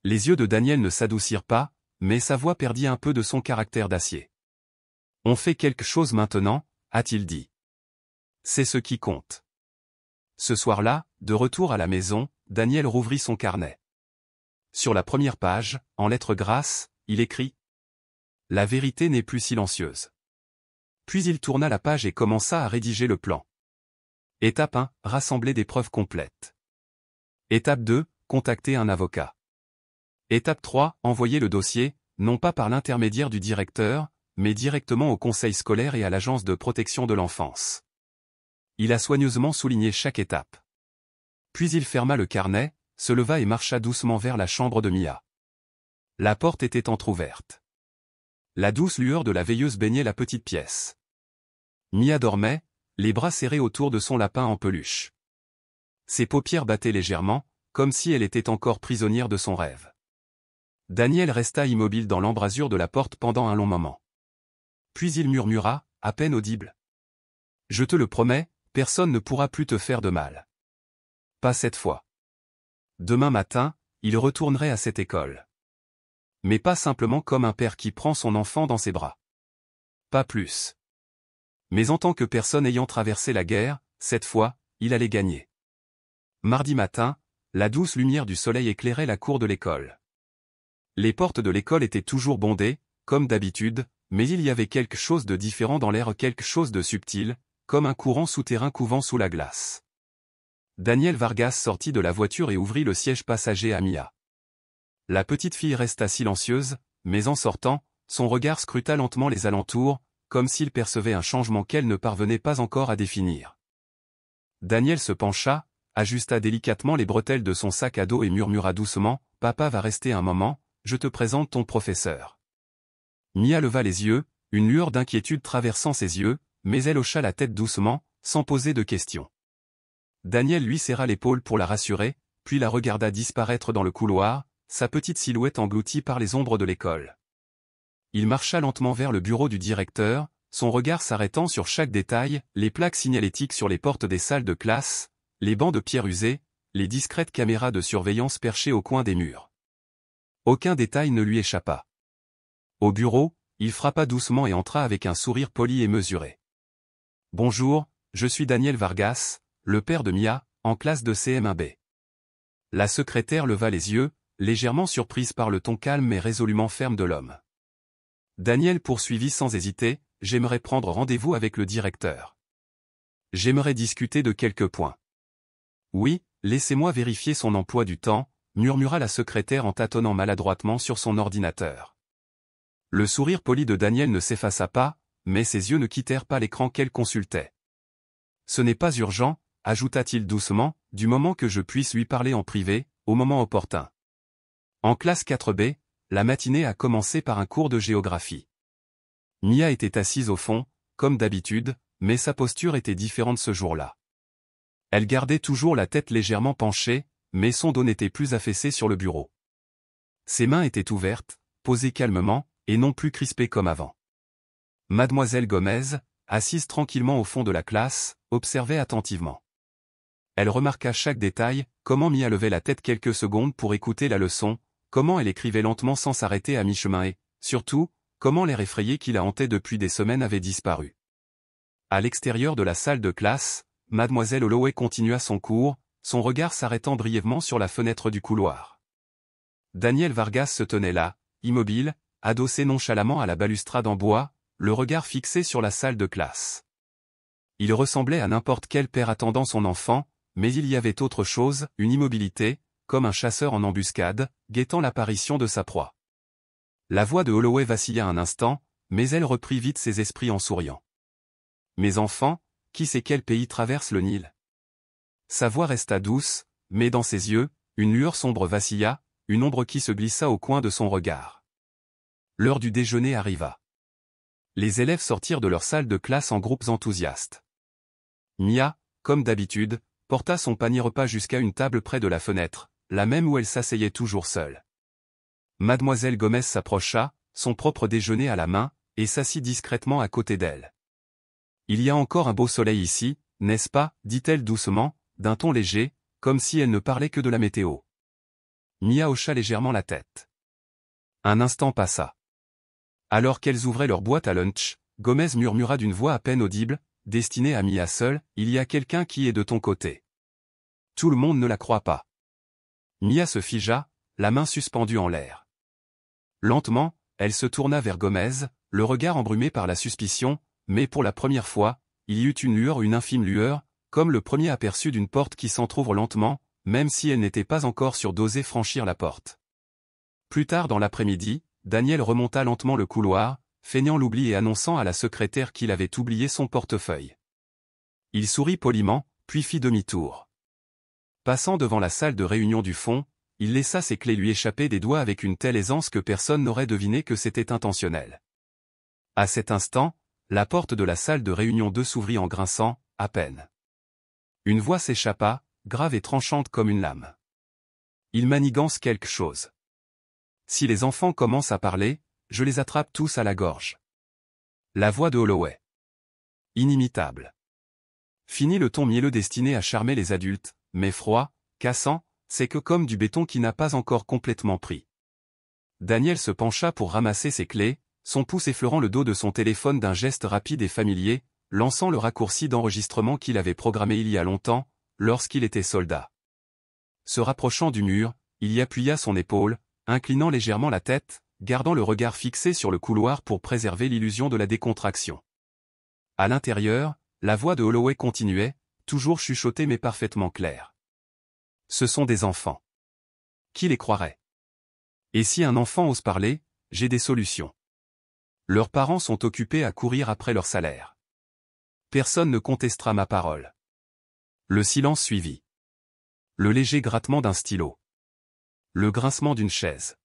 Les yeux de Daniel ne s'adoucirent pas, mais sa voix perdit un peu de son caractère d'acier. On fait quelque chose maintenant, a-t-il dit. C'est ce qui compte. Ce soir-là, de retour à la maison, Daniel rouvrit son carnet. Sur la première page, en lettres grasses, il écrit « La vérité n'est plus silencieuse ». Puis il tourna la page et commença à rédiger le plan. Étape 1, rassembler des preuves complètes. Étape 2, contacter un avocat. Étape 3, envoyer le dossier, non pas par l'intermédiaire du directeur, mais directement au conseil scolaire et à l'agence de protection de l'enfance. Il a soigneusement souligné chaque étape. Puis il ferma le carnet, se leva et marcha doucement vers la chambre de Mia. La porte était entr'ouverte. La douce lueur de la veilleuse baignait la petite pièce. Mia dormait, les bras serrés autour de son lapin en peluche. Ses paupières battaient légèrement, comme si elle était encore prisonnière de son rêve. Daniel resta immobile dans l'embrasure de la porte pendant un long moment. Puis il murmura, à peine audible. « Je te le promets, personne ne pourra plus te faire de mal. Pas cette fois. » Demain matin, il retournerait à cette école. Mais pas simplement comme un père qui prend son enfant dans ses bras. Pas plus. Mais en tant que personne ayant traversé la guerre, cette fois, il allait gagner. Mardi matin, la douce lumière du soleil éclairait la cour de l'école. Les portes de l'école étaient toujours bondées, comme d'habitude, mais il y avait quelque chose de différent dans l'air, quelque chose de subtil, comme un courant souterrain couvant sous la glace. Daniel Vargas sortit de la voiture et ouvrit le siège passager à Mia. La petite fille resta silencieuse, mais en sortant, son regard scruta lentement les alentours, comme s'il percevait un changement qu'elle ne parvenait pas encore à définir. Daniel se pencha, ajusta délicatement les bretelles de son sac à dos et murmura doucement, « Papa va rester un moment, je te présente ton professeur. » Mia leva les yeux, une lueur d'inquiétude traversant ses yeux, mais elle hocha la tête doucement, sans poser de questions. Daniel lui serra l'épaule pour la rassurer, puis la regarda disparaître dans le couloir, sa petite silhouette engloutie par les ombres de l'école. Il marcha lentement vers le bureau du directeur, son regard s'arrêtant sur chaque détail, les plaques signalétiques sur les portes des salles de classe, les bancs de pierre usés, les discrètes caméras de surveillance perchées au coin des murs. Aucun détail ne lui échappa. Au bureau, il frappa doucement et entra avec un sourire poli et mesuré. « Bonjour, je suis Daniel Vargas, le père de Mia, en classe de CM1B. » La secrétaire leva les yeux, légèrement surprise par le ton calme mais résolument ferme de l'homme. Daniel poursuivit sans hésiter, « J'aimerais prendre rendez-vous avec le directeur. J'aimerais discuter de quelques points. » « Oui, laissez-moi vérifier son emploi du temps, » murmura la secrétaire en tâtonnant maladroitement sur son ordinateur. Le sourire poli de Daniel ne s'effaça pas, mais ses yeux ne quittèrent pas l'écran qu'elle consultait. « Ce n'est pas urgent, » ajouta-t-il doucement, « du moment que je puisse lui parler en privé, au moment opportun. » En classe 4B, la matinée a commencé par un cours de géographie. Mia était assise au fond, comme d'habitude, mais sa posture était différente ce jour-là. Elle gardait toujours la tête légèrement penchée, mais son dos n'était plus affaissé sur le bureau. Ses mains étaient ouvertes, posées calmement, et non plus crispées comme avant. Mademoiselle Gomez, assise tranquillement au fond de la classe, observait attentivement. Elle remarqua chaque détail, comment Mia levait la tête quelques secondes pour écouter la leçon, comment elle écrivait lentement sans s'arrêter à mi-chemin et, surtout, comment l'air effrayé qui la hantait depuis des semaines avait disparu. À l'extérieur de la salle de classe, Mademoiselle Holloway continua son cours, son regard s'arrêtant brièvement sur la fenêtre du couloir. Daniel Vargas se tenait là, immobile, adossé nonchalamment à la balustrade en bois, le regard fixé sur la salle de classe. Il ressemblait à n'importe quel père attendant son enfant, mais il y avait autre chose, une immobilité, comme un chasseur en embuscade, guettant l'apparition de sa proie. La voix de Holloway vacilla un instant, mais elle reprit vite ses esprits en souriant. « Mes enfants, qui sait quel pays traverse le Nil ?» Sa voix resta douce, mais dans ses yeux, une lueur sombre vacilla, une ombre qui se glissa au coin de son regard. L'heure du déjeuner arriva. Les élèves sortirent de leur salle de classe en groupes enthousiastes. Mia, comme d'habitude, porta son panier repas jusqu'à une table près de la fenêtre, la même où elle s'asseyait toujours seule. Mademoiselle Gomez s'approcha, son propre déjeuner à la main, et s'assit discrètement à côté d'elle. « Il y a encore un beau soleil ici, n'est-ce pas ?» dit-elle doucement, d'un ton léger, comme si elle ne parlait que de la météo. Mia hocha légèrement la tête. Un instant passa. Alors qu'elles ouvraient leur boîte à lunch, Gomez murmura d'une voix à peine audible, destinée à Mia seule, « Il y a quelqu'un qui est de ton côté. » Tout le monde ne la croit pas. Mia se figea, la main suspendue en l'air. Lentement, elle se tourna vers Gomez, le regard embrumé par la suspicion, mais pour la première fois, il y eut une infime lueur, comme le premier aperçu d'une porte qui s'entr'ouvre lentement, même si elle n'était pas encore sûre d'oser franchir la porte. Plus tard dans l'après-midi, Daniel remonta lentement le couloir, feignant l'oubli et annonçant à la secrétaire qu'il avait oublié son portefeuille. Il sourit poliment, puis fit demi-tour. Passant devant la salle de réunion du fond, il laissa ses clés lui échapper des doigts avec une telle aisance que personne n'aurait deviné que c'était intentionnel. À cet instant, la porte de la salle de réunion 2 s'ouvrit en grinçant, à peine. Une voix s'échappa, grave et tranchante comme une lame. Il manigance quelque chose. Si les enfants commencent à parler, je les attrape tous à la gorge. La voix de Holloway. Inimitable. Fini le ton mielleux destiné à charmer les adultes, mais froid, cassant, c'est que comme du béton qui n'a pas encore complètement pris. Daniel se pencha pour ramasser ses clés, son pouce effleurant le dos de son téléphone d'un geste rapide et familier, lançant le raccourci d'enregistrement qu'il avait programmé il y a longtemps, lorsqu'il était soldat. Se rapprochant du mur, il y appuya son épaule, inclinant légèrement la tête, gardant le regard fixé sur le couloir pour préserver l'illusion de la décontraction. À l'intérieur, la voix de Holloway continuait, toujours chuchotée mais parfaitement claire. Ce sont des enfants. Qui les croirait? Et si un enfant ose parler, j'ai des solutions. Leurs parents sont occupés à courir après leur salaire. Personne ne contestera ma parole. Le silence suivit. Le léger grattement d'un stylo. Le grincement d'une chaise.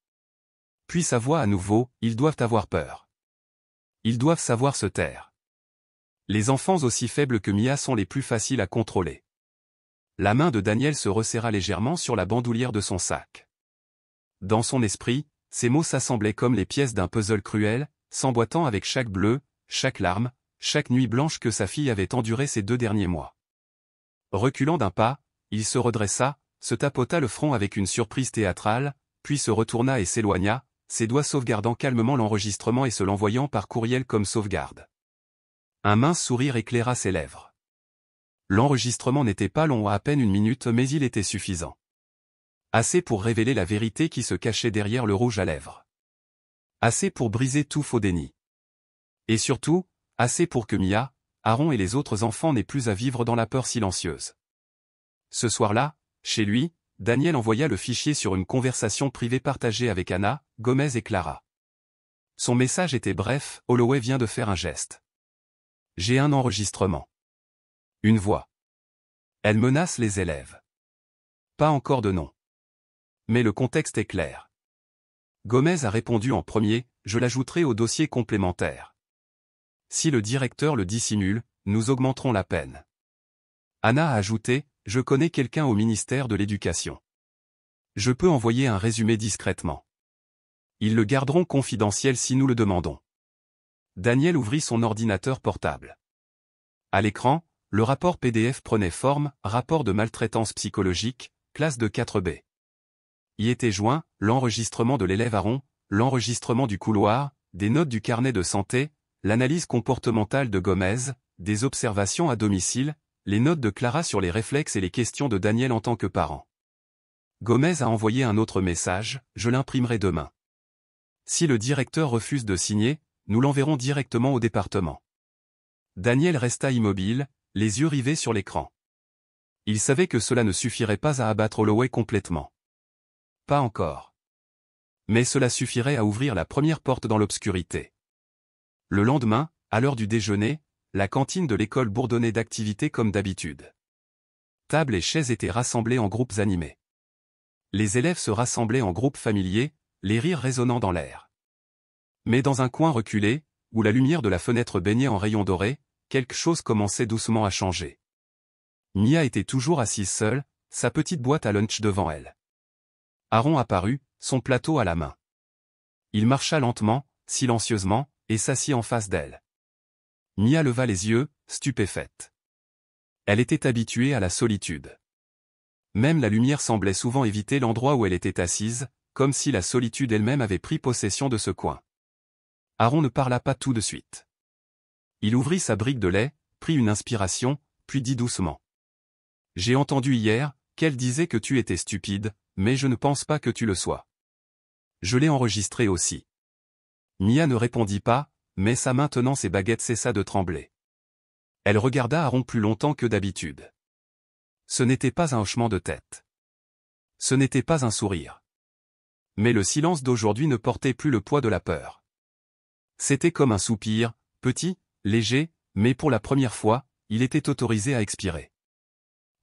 Puis sa voix à nouveau, ils doivent avoir peur. Ils doivent savoir se taire. Les enfants aussi faibles que Mia sont les plus faciles à contrôler. La main de Daniel se resserra légèrement sur la bandoulière de son sac. Dans son esprit, ces mots s'assemblaient comme les pièces d'un puzzle cruel, s'emboîtant avec chaque bleu, chaque larme, chaque nuit blanche que sa fille avait endurée ces 2 derniers mois. Reculant d'un pas, il se redressa, se tapota le front avec une surprise théâtrale, puis se retourna et s'éloigna, ses doigts sauvegardant calmement l'enregistrement et se l'envoyant par courriel comme sauvegarde. Un mince sourire éclaira ses lèvres. L'enregistrement n'était pas long, à peine 1 minute, mais il était suffisant. Assez pour révéler la vérité qui se cachait derrière le rouge à lèvres. Assez pour briser tout faux déni. Et surtout, assez pour que Mia, Aaron et les autres enfants n'aient plus à vivre dans la peur silencieuse. Ce soir-là, chez lui, Daniel envoya le fichier sur une conversation privée partagée avec Anna, Gomez et Clara. Son message était bref, Holloway vient de faire un geste. J'ai un enregistrement. Une voix. Elle menace les élèves. Pas encore de nom. Mais le contexte est clair. Gomez a répondu en premier, je l'ajouterai au dossier complémentaire. Si le directeur le dissimule, nous augmenterons la peine. Anna a ajouté, je connais quelqu'un au ministère de l'Éducation. Je peux envoyer un résumé discrètement. Ils le garderont confidentiel si nous le demandons. Daniel ouvrit son ordinateur portable. À l'écran, le rapport PDF prenait forme, rapport de maltraitance psychologique, classe de 4B. Y était joint, l'enregistrement de l'élève Aaron, l'enregistrement du couloir, des notes du carnet de santé, l'analyse comportementale de Gomez, des observations à domicile, les notes de Clara sur les réflexes et les questions de Daniel en tant que parent. Gomez a envoyé un autre message, je l'imprimerai demain. Si le directeur refuse de signer, nous l'enverrons directement au département. Daniel resta immobile, les yeux rivés sur l'écran. Il savait que cela ne suffirait pas à abattre Holloway complètement. Pas encore. Mais cela suffirait à ouvrir la première porte dans l'obscurité. Le lendemain, à l'heure du déjeuner, la cantine de l'école bourdonnait d'activités comme d'habitude. Tables et chaises étaient rassemblées en groupes animés. Les élèves se rassemblaient en groupes familiers, les rires résonnant dans l'air. Mais dans un coin reculé, où la lumière de la fenêtre baignait en rayons dorés, quelque chose commençait doucement à changer. Mia était toujours assise seule, sa petite boîte à lunch devant elle. Aaron apparut, son plateau à la main. Il marcha lentement, silencieusement, et s'assit en face d'elle. Mia leva les yeux, stupéfaite. Elle était habituée à la solitude. Même la lumière semblait souvent éviter l'endroit où elle était assise, comme si la solitude elle-même avait pris possession de ce coin. Aaron ne parla pas tout de suite. Il ouvrit sa brique de lait, prit une inspiration, puis dit doucement. J'ai entendu hier, qu'elle disait que tu étais stupide, mais je ne pense pas que tu le sois. Je l'ai enregistré aussi. Mia ne répondit pas, mais sa main tenant ses baguettes cessa de trembler. Elle regarda Aaron plus longtemps que d'habitude. Ce n'était pas un hochement de tête. Ce n'était pas un sourire. Mais le silence d'aujourd'hui ne portait plus le poids de la peur. C'était comme un soupir, petit, léger, mais pour la première fois, il était autorisé à expirer.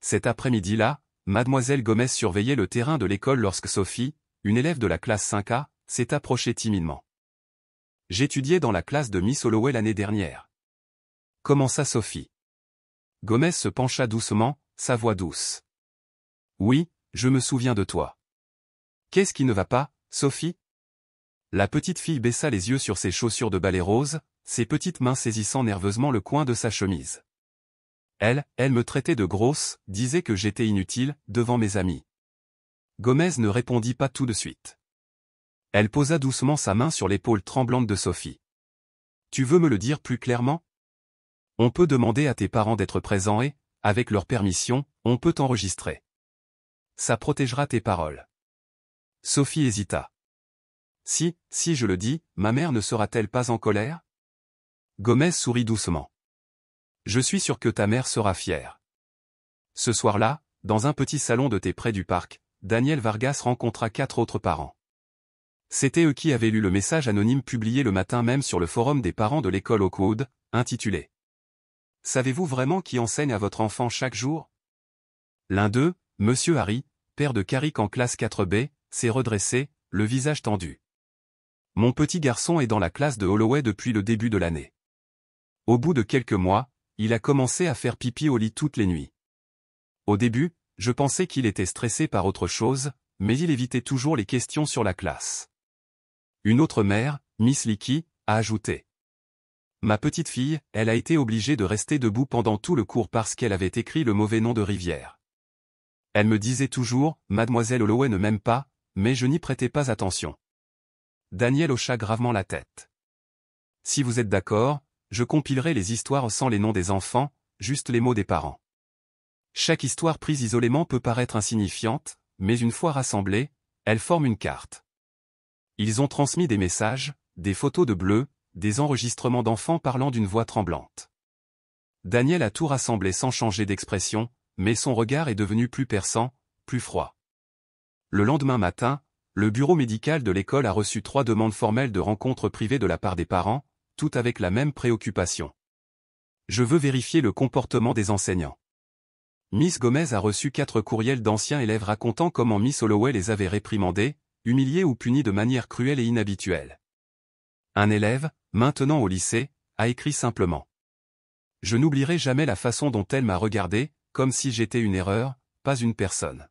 Cet après-midi-là, Mademoiselle Gomez surveillait le terrain de l'école lorsque Sophie, une élève de la classe 5A, s'est approchée timidement. « J'étudiais dans la classe de Miss Holloway l'année dernière. » Commença Sophie. Gomez se pencha doucement, sa voix douce. « Oui, je me souviens de toi. »« Qu'est-ce qui ne va pas, Sophie ?» La petite fille baissa les yeux sur ses chaussures de ballet rose, ses petites mains saisissant nerveusement le coin de sa chemise. Elle me traitait de grosse, disait que j'étais inutile, devant mes amis. Gomez ne répondit pas tout de suite. Elle posa doucement sa main sur l'épaule tremblante de Sophie. « Tu veux me le dire plus clairement ? On peut demander à tes parents d'être présents et, avec leur permission, on peut t'enregistrer. Ça protégera tes paroles. » Sophie hésita. « Si je le dis, ma mère ne sera-t-elle pas en colère ?» Gomez sourit doucement. « Je suis sûr que ta mère sera fière. » Ce soir-là, dans un petit salon de thé près du parc, Daniel Vargas rencontra 4 autres parents. C'étaient eux qui avaient lu le message anonyme publié le matin même sur le forum des parents de l'école Oakwood, intitulé « Savez-vous vraiment qui enseigne à votre enfant chaque jour ?» L'un d'eux, Monsieur Harry, père de Carrick en classe 4B, s'est redressé, le visage tendu. « Mon petit garçon est dans la classe de Holloway depuis le début de l'année. Au bout de quelques mois, il a commencé à faire pipi au lit toutes les nuits. Au début, je pensais qu'il était stressé par autre chose, mais il évitait toujours les questions sur la classe. » Une autre mère, Miss Leakey, a ajouté. « Ma petite fille, elle a été obligée de rester debout pendant tout le cours parce qu'elle avait écrit le mauvais nom de Rivière. Elle me disait toujours, Mademoiselle Holloway ne m'aime pas, mais je n'y prêtais pas attention. » Daniel hocha gravement la tête. « Si vous êtes d'accord, je compilerai les histoires sans les noms des enfants, juste les mots des parents. Chaque histoire prise isolément peut paraître insignifiante, mais une fois rassemblée, elle forme une carte. Ils ont transmis des messages, des photos de bleus, des enregistrements d'enfants parlant d'une voix tremblante. » Daniel a tout rassemblé sans changer d'expression, mais son regard est devenu plus perçant, plus froid. Le lendemain matin, le bureau médical de l'école a reçu 3 demandes formelles de rencontres privées de la part des parents, toutes avec la même préoccupation. « Je veux vérifier le comportement des enseignants. » Miss Gomez a reçu 4 courriels d'anciens élèves racontant comment Miss Holloway les avait réprimandés, humiliés ou punis de manière cruelle et inhabituelle. Un élève, maintenant au lycée, a écrit simplement. « Je n'oublierai jamais la façon dont elle m'a regardé, comme si j'étais une erreur, pas une personne. »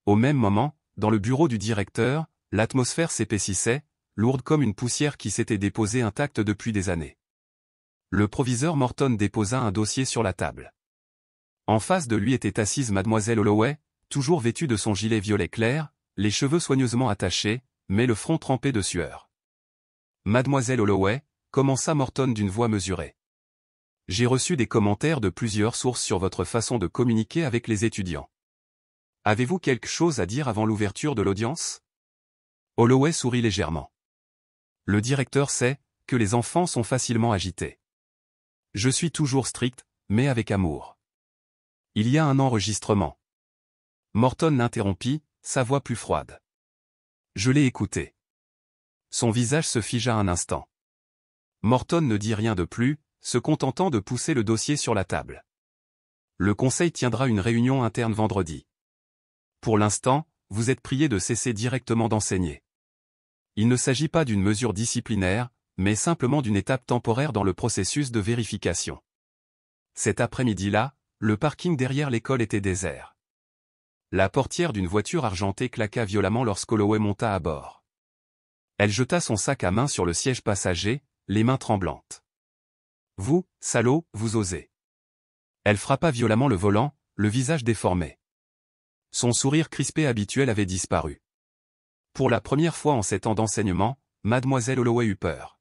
Au même moment, dans le bureau du directeur, l'atmosphère s'épaississait, lourde comme une poussière qui s'était déposée intacte depuis des années. Le proviseur Morton déposa un dossier sur la table. En face de lui était assise Mademoiselle Holloway, toujours vêtue de son gilet violet clair, les cheveux soigneusement attachés, mais le front trempé de sueur. « Mademoiselle Holloway, » commença Morton d'une voix mesurée. « J'ai reçu des commentaires de plusieurs sources sur votre façon de communiquer avec les étudiants. Avez-vous quelque chose à dire avant l'ouverture de l'audience ?» Holloway sourit légèrement. « Le directeur sait que les enfants sont facilement agités. Je suis toujours strict, mais avec amour. Il y a un enregistrement. » Morton l'interrompit, sa voix plus froide. Je l'ai écouté. Son visage se figea un instant. Morton ne dit rien de plus, se contentant de pousser le dossier sur la table. Le conseil tiendra une réunion interne vendredi. Pour l'instant, vous êtes prié de cesser directement d'enseigner. Il ne s'agit pas d'une mesure disciplinaire, mais simplement d'une étape temporaire dans le processus de vérification. Cet après-midi-là, le parking derrière l'école était désert. La portière d'une voiture argentée claqua violemment lorsqu'Holloway monta à bord. Elle jeta son sac à main sur le siège passager, les mains tremblantes. « Vous, salaud, vous osez !» Elle frappa violemment le volant, le visage déformé. Son sourire crispé habituel avait disparu. Pour la première fois en 7 ans d'enseignement, Mademoiselle Holloway eut peur.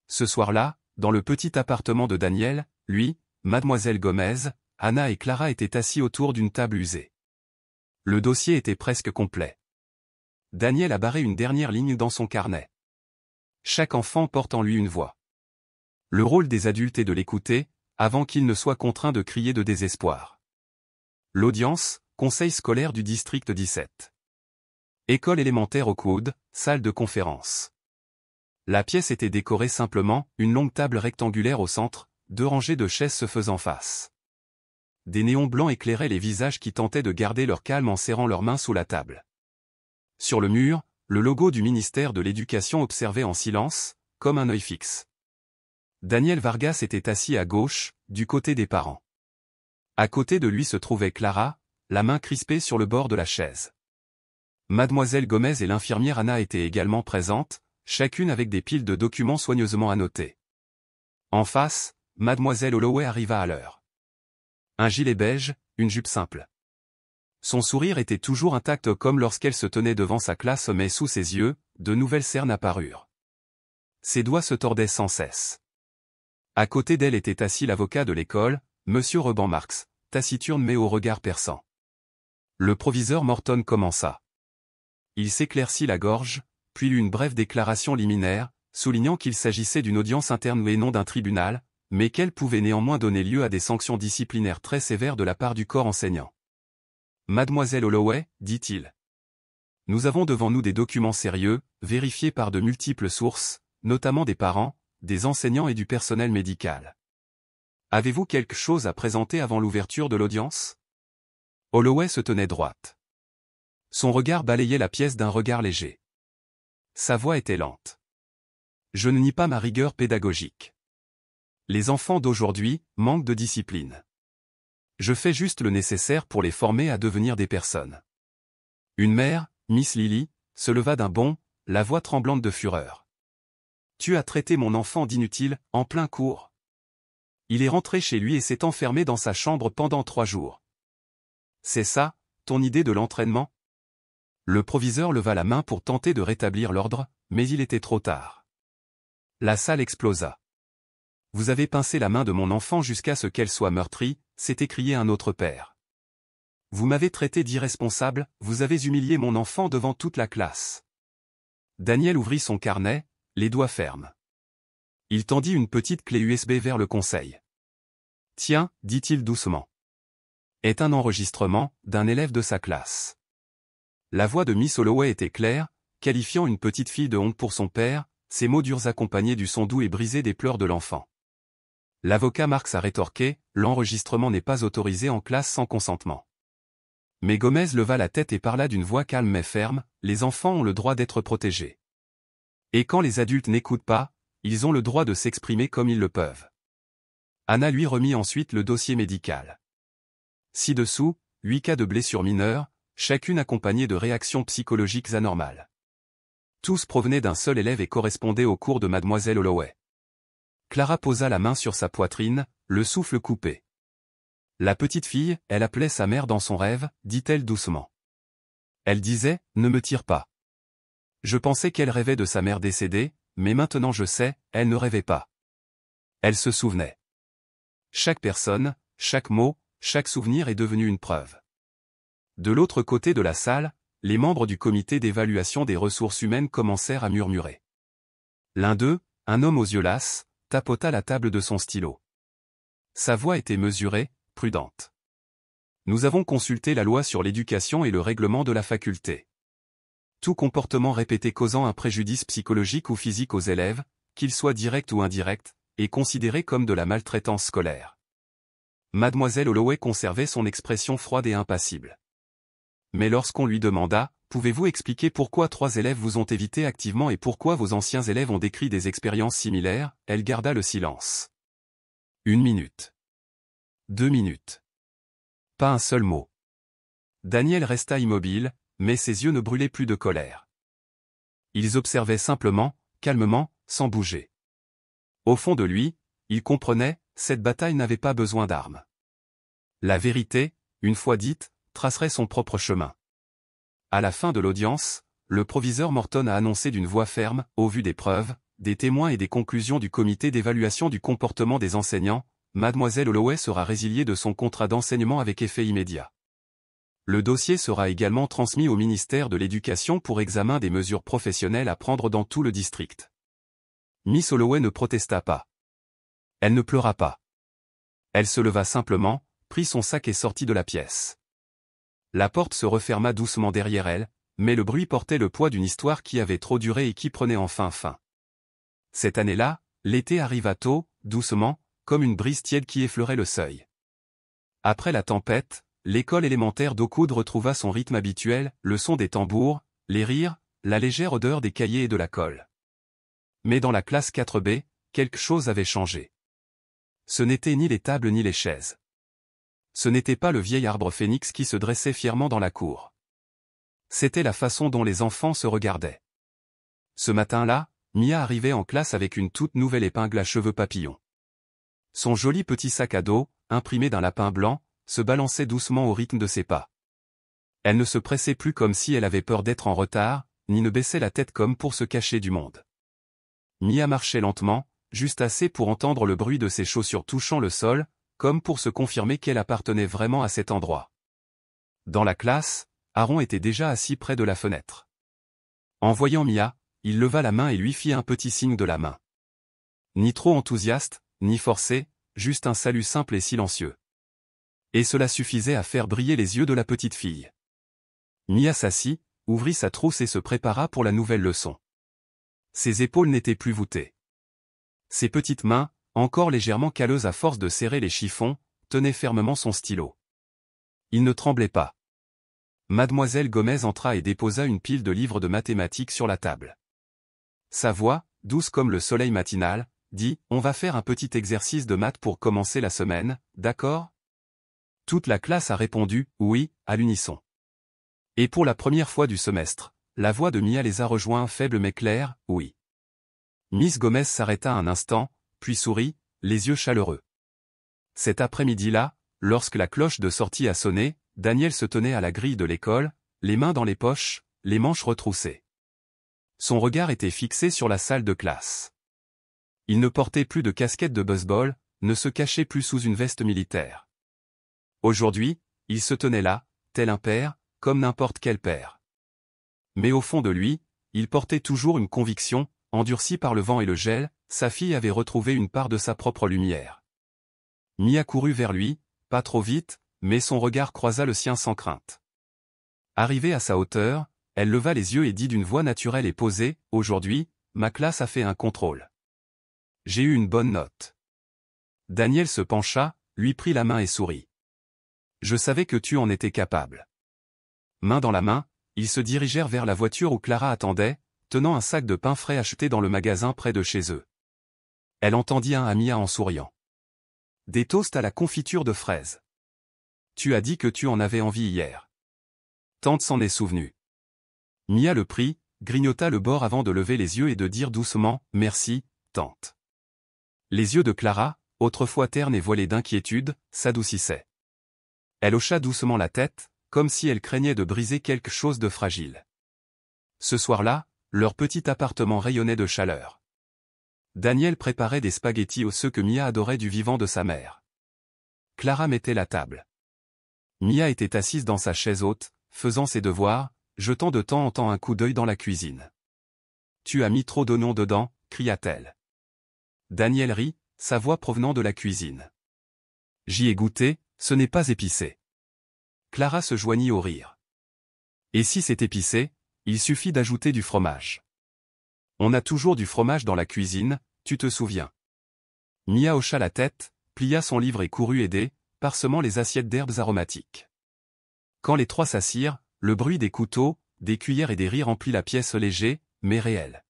Ce soir-là, dans le petit appartement de Daniel, lui, Mademoiselle Gomez, Anna et Clara étaient assis autour d'une table usée. Le dossier était presque complet. Daniel a barré une dernière ligne dans son carnet. Chaque enfant porte en lui une voix. Le rôle des adultes est de l'écouter, avant qu'il ne soit contraint de crier de désespoir. L'audience, conseil scolaire du district 17. École élémentaire Oakwood, salle de conférence. La pièce était décorée simplement, une longue table rectangulaire au centre, 2 rangées de chaises se faisant face. Des néons blancs éclairaient les visages qui tentaient de garder leur calme en serrant leurs mains sous la table. Sur le mur, le logo du ministère de l'Éducation observait en silence, comme un œil fixe. Daniel Vargas était assis à gauche, du côté des parents. À côté de lui se trouvait Clara, la main crispée sur le bord de la chaise. Mademoiselle Gomez et l'infirmière Anna étaient également présentes, chacune avec des piles de documents soigneusement annotés. En face, Mademoiselle Holloway arriva à l'heure. Un gilet beige, une jupe simple. Son sourire était toujours intact comme lorsqu'elle se tenait devant sa classe, mais sous ses yeux, de nouvelles cernes apparurent. Ses doigts se tordaient sans cesse. À côté d'elle était assis l'avocat de l'école, Monsieur Reban Marx, taciturne mais au regard perçant. Le proviseur Morton commença. Il s'éclaircit la gorge, puis lut une brève déclaration liminaire, soulignant qu'il s'agissait d'une audience interne et non d'un tribunal, mais qu'elle pouvait néanmoins donner lieu à des sanctions disciplinaires très sévères de la part du corps enseignant. Mademoiselle Holloway, dit-il. Nous avons devant nous des documents sérieux, vérifiés par de multiples sources, notamment des parents, des enseignants et du personnel médical. Avez-vous quelque chose à présenter avant l'ouverture de l'audience? Holloway se tenait droite. Son regard balayait la pièce d'un regard léger. Sa voix était lente. Je ne nie pas ma rigueur pédagogique. Les enfants d'aujourd'hui manquent de discipline. Je fais juste le nécessaire pour les former à devenir des personnes. Une mère, Miss Lily, se leva d'un bond, la voix tremblante de fureur. Tu as traité mon enfant d'inutile, en plein cours. Il est rentré chez lui et s'est enfermé dans sa chambre pendant 3 jours. C'est ça, ton idée de l'entraînement? Le proviseur leva la main pour tenter de rétablir l'ordre, mais il était trop tard. La salle explosa. Vous avez pincé la main de mon enfant jusqu'à ce qu'elle soit meurtrie, s'est écrié un autre père. Vous m'avez traité d'irresponsable, vous avez humilié mon enfant devant toute la classe. Daniel ouvrit son carnet, les doigts fermes. Il tendit une petite clé USB vers le conseil. Tiens, dit-il doucement. Est un enregistrement d'un élève de sa classe. La voix de Miss Holloway était claire, qualifiant une petite fille de honte pour son père, ses mots durs accompagnés du son doux et brisé des pleurs de l'enfant. L'avocat Marx a rétorqué, l'enregistrement n'est pas autorisé en classe sans consentement. Mais Gomez leva la tête et parla d'une voix calme mais ferme, les enfants ont le droit d'être protégés. Et quand les adultes n'écoutent pas, ils ont le droit de s'exprimer comme ils le peuvent. Anna lui remit ensuite le dossier médical. Ci-dessous, 8 cas de blessures mineures, chacune accompagnée de réactions psychologiques anormales. Tous provenaient d'un seul élève et correspondaient au cours de Mademoiselle Holloway. Clara posa la main sur sa poitrine, le souffle coupé. La petite fille, elle appelait sa mère dans son rêve, dit-elle doucement. Elle disait, ne me tire pas. Je pensais qu'elle rêvait de sa mère décédée, mais maintenant je sais, elle ne rêvait pas. Elle se souvenait. Chaque personne, chaque mot, chaque souvenir est devenu une preuve. De l'autre côté de la salle, les membres du comité d'évaluation des ressources humaines commencèrent à murmurer. L'un d'eux, un homme aux yeux lasses, tapota la table de son stylo. Sa voix était mesurée, prudente. Nous avons consulté la loi sur l'éducation et le règlement de la faculté. Tout comportement répété causant un préjudice psychologique ou physique aux élèves, qu'il soit direct ou indirect, est considéré comme de la maltraitance scolaire. Mademoiselle Holloway conservait son expression froide et impassible. Mais lorsqu'on lui demanda, pouvez-vous expliquer pourquoi 3 élèves vous ont évité activement et pourquoi vos anciens élèves ont décrit des expériences similaires, elle garda le silence. 1 minute. 2 minutes. Pas un seul mot. Daniel resta immobile, mais ses yeux ne brûlaient plus de colère. Ils observaient simplement, calmement, sans bouger. Au fond de lui, il comprenait, cette bataille n'avait pas besoin d'armes. La vérité, une fois dite, tracerait son propre chemin. À la fin de l'audience, le proviseur Morton a annoncé d'une voix ferme, au vu des preuves, des témoins et des conclusions du comité d'évaluation du comportement des enseignants, Mademoiselle Holloway sera résiliée de son contrat d'enseignement avec effet immédiat. Le dossier sera également transmis au ministère de l'Éducation pour examen des mesures professionnelles à prendre dans tout le district. Miss Holloway ne protesta pas. Elle ne pleura pas. Elle se leva simplement, prit son sac et sortit de la pièce. La porte se referma doucement derrière elle, mais le bruit portait le poids d'une histoire qui avait trop duré et qui prenait enfin fin. Cette année-là, l'été arriva tôt, doucement, comme une brise tiède qui effleurait le seuil. Après la tempête, l'école élémentaire d'Oakwood retrouva son rythme habituel, le son des tambours, les rires, la légère odeur des cahiers et de la colle. Mais dans la classe 4B, quelque chose avait changé. Ce n'étaient ni les tables ni les chaises. Ce n'était pas le vieil arbre phénix qui se dressait fièrement dans la cour. C'était la façon dont les enfants se regardaient. Ce matin-là, Mia arrivait en classe avec une toute nouvelle épingle à cheveux papillons. Son joli petit sac à dos, imprimé d'un lapin blanc, se balançait doucement au rythme de ses pas. Elle ne se pressait plus comme si elle avait peur d'être en retard, ni ne baissait la tête comme pour se cacher du monde. Mia marchait lentement, juste assez pour entendre le bruit de ses chaussures touchant le sol, comme pour se confirmer qu'elle appartenait vraiment à cet endroit. Dans la classe, Aaron était déjà assis près de la fenêtre. En voyant Mia, il leva la main et lui fit un petit signe de la main. Ni trop enthousiaste, ni forcé, juste un salut simple et silencieux. Et cela suffisait à faire briller les yeux de la petite fille. Mia s'assit, ouvrit sa trousse et se prépara pour la nouvelle leçon. Ses épaules n'étaient plus voûtées. Ses petites mains, encore légèrement calleuses à force de serrer les chiffons, tenaient fermement son stylo. Il ne tremblait pas. Mademoiselle Gomez entra et déposa une pile de livres de mathématiques sur la table. Sa voix, douce comme le soleil matinal, dit « On va faire un petit exercice de maths pour commencer la semaine, d'accord ?» Toute la classe a répondu « Oui » à l'unisson. Et pour la première fois du semestre, la voix de Mia les a rejoints faible mais claire « Oui ». Miss Gomez s'arrêta un instant, puis sourit, les yeux chaleureux. Cet après-midi-là, lorsque la cloche de sortie a sonné, Daniel se tenait à la grille de l'école, les mains dans les poches, les manches retroussées. Son regard était fixé sur la salle de classe. Il ne portait plus de casquette de baseball, ne se cachait plus sous une veste militaire. Aujourd'hui, il se tenait là, tel un père, comme n'importe quel père. Mais au fond de lui, il portait toujours une conviction, endurcie par le vent et le gel, sa fille avait retrouvé une part de sa propre lumière. Mia courut vers lui, pas trop vite, mais son regard croisa le sien sans crainte. Arrivée à sa hauteur, elle leva les yeux et dit d'une voix naturelle et posée, « Aujourd'hui, ma classe a fait un contrôle. J'ai eu une bonne note. » Daniel se pencha, lui prit la main et sourit. « Je savais que tu en étais capable. » Main dans la main, ils se dirigèrent vers la voiture où Clara attendait, tenant un sac de pain frais acheté dans le magasin près de chez eux. Elle entendit un à Mia en souriant. « Des toasts à la confiture de fraises. Tu as dit que tu en avais envie hier. » Tante s'en est souvenue. Mia le prit, grignota le bord avant de lever les yeux et de dire doucement « Merci, tante. » Les yeux de Clara, autrefois ternes et voilés d'inquiétude, s'adoucissaient. Elle hocha doucement la tête, comme si elle craignait de briser quelque chose de fragile. Ce soir-là, leur petit appartement rayonnait de chaleur. Daniel préparait des spaghettis aux ceux que Mia adorait du vivant de sa mère. Clara mettait la table. Mia était assise dans sa chaise haute, faisant ses devoirs, jetant de temps en temps un coup d'œil dans la cuisine. « Tu as mis trop d'oignons dedans » cria-t-elle. Daniel rit, sa voix provenant de la cuisine. « J'y ai goûté, ce n'est pas épicé. » Clara se joignit au rire. « Et si c'est épicé, il suffit d'ajouter du fromage. On a toujours du fromage dans la cuisine, tu te souviens. » Mia hocha la tête, plia son livre et courut aider, parsemant les assiettes d'herbes aromatiques. Quand les trois s'assirent, le bruit des couteaux, des cuillères et des rires remplit la pièce léger, mais réel.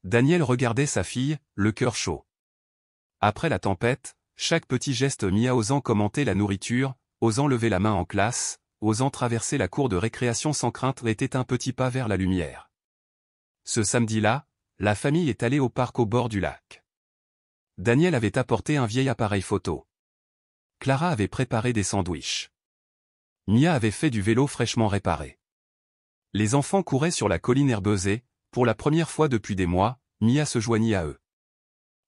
Daniel regardait sa fille, le cœur chaud. Après la tempête, chaque petit geste Mia osant commenter la nourriture, osant lever la main en classe, osant traverser la cour de récréation sans crainte était un petit pas vers la lumière. Ce samedi-là, la famille est allée au parc au bord du lac. Daniel avait apporté un vieil appareil photo. Clara avait préparé des sandwichs. Mia avait fait du vélo fraîchement réparé. Les enfants couraient sur la colline herbeuse et, pour la première fois depuis des mois, Mia se joignit à eux.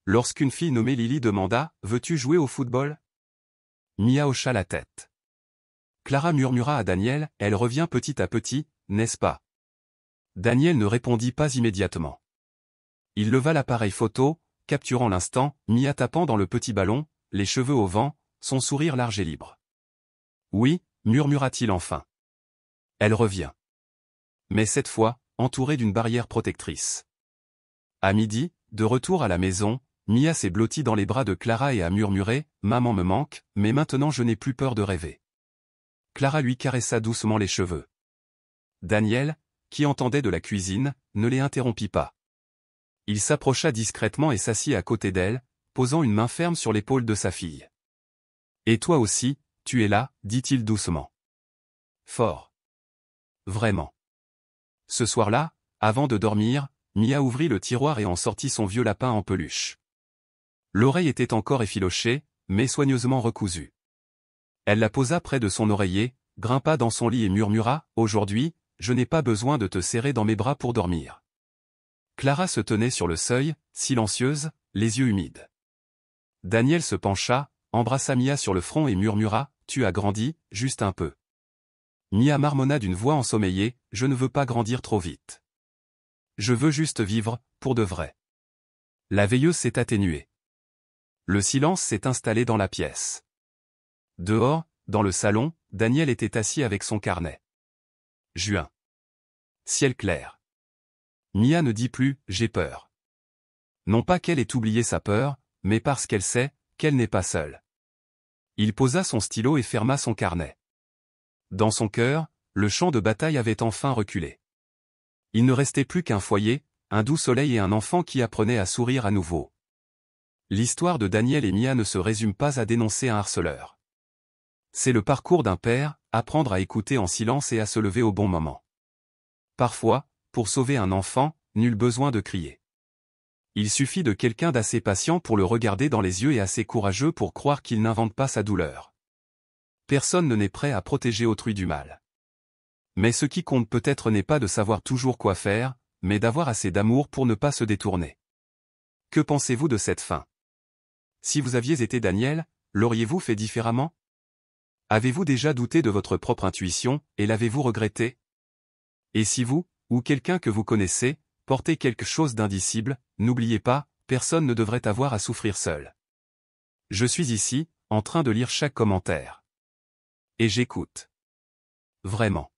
Lorsqu'une fille nommée Lily demanda « Veux-tu jouer au football ?» Mia hocha la tête. Clara murmura à Daniel, elle revient petit à petit, n'est-ce pas? Daniel ne répondit pas immédiatement. Il leva l'appareil photo, capturant l'instant, Mia tapant dans le petit ballon, les cheveux au vent, son sourire large et libre. Oui, murmura-t-il enfin. Elle revient. Mais cette fois, entourée d'une barrière protectrice. À midi, de retour à la maison, Mia s'est blottie dans les bras de Clara et a murmuré « Maman me manque, mais maintenant je n'ai plus peur de rêver ». Clara lui caressa doucement les cheveux. Daniel, qui entendait de la cuisine, ne les interrompit pas. Il s'approcha discrètement et s'assit à côté d'elle, posant une main ferme sur l'épaule de sa fille. « Et toi aussi, tu es là, dit-il doucement. Fort. Vraiment. » Ce soir-là, avant de dormir, Mia ouvrit le tiroir et en sortit son vieux lapin en peluche. L'oreille était encore effilochée, mais soigneusement recousue. Elle la posa près de son oreiller, grimpa dans son lit et murmura « Aujourd'hui, je n'ai pas besoin de te serrer dans mes bras pour dormir. » Clara se tenait sur le seuil, silencieuse, les yeux humides. Daniel se pencha, embrassa Mia sur le front et murmura « Tu as grandi, juste un peu. » Mia marmonna d'une voix ensommeillée « Je ne veux pas grandir trop vite. Je veux juste vivre, pour de vrai. » La veilleuse s'est atténuée. Le silence s'est installé dans la pièce. Dehors, dans le salon, Daniel était assis avec son carnet. Juin. Ciel clair. Mia ne dit plus « j'ai peur ». Non pas qu'elle ait oublié sa peur, mais parce qu'elle sait qu'elle n'est pas seule. Il posa son stylo et ferma son carnet. Dans son cœur, le champ de bataille avait enfin reculé. Il ne restait plus qu'un foyer, un doux soleil et un enfant qui apprenait à sourire à nouveau. L'histoire de Daniel et Mia ne se résume pas à dénoncer un harceleur. C'est le parcours d'un père, apprendre à écouter en silence et à se lever au bon moment. Parfois, pour sauver un enfant, nul besoin de crier. Il suffit de quelqu'un d'assez patient pour le regarder dans les yeux et assez courageux pour croire qu'il n'invente pas sa douleur. Personne n'est prêt à protéger autrui du mal. Mais ce qui compte peut-être n'est pas de savoir toujours quoi faire, mais d'avoir assez d'amour pour ne pas se détourner. Que pensez-vous de cette fin? Si vous aviez été Daniel, l'auriez-vous fait différemment? Avez-vous déjà douté de votre propre intuition, et l'avez-vous regretté? Et si vous, ou quelqu'un que vous connaissez, portez quelque chose d'indicible, n'oubliez pas, personne ne devrait avoir à souffrir seul. Je suis ici, en train de lire chaque commentaire. Et j'écoute. Vraiment.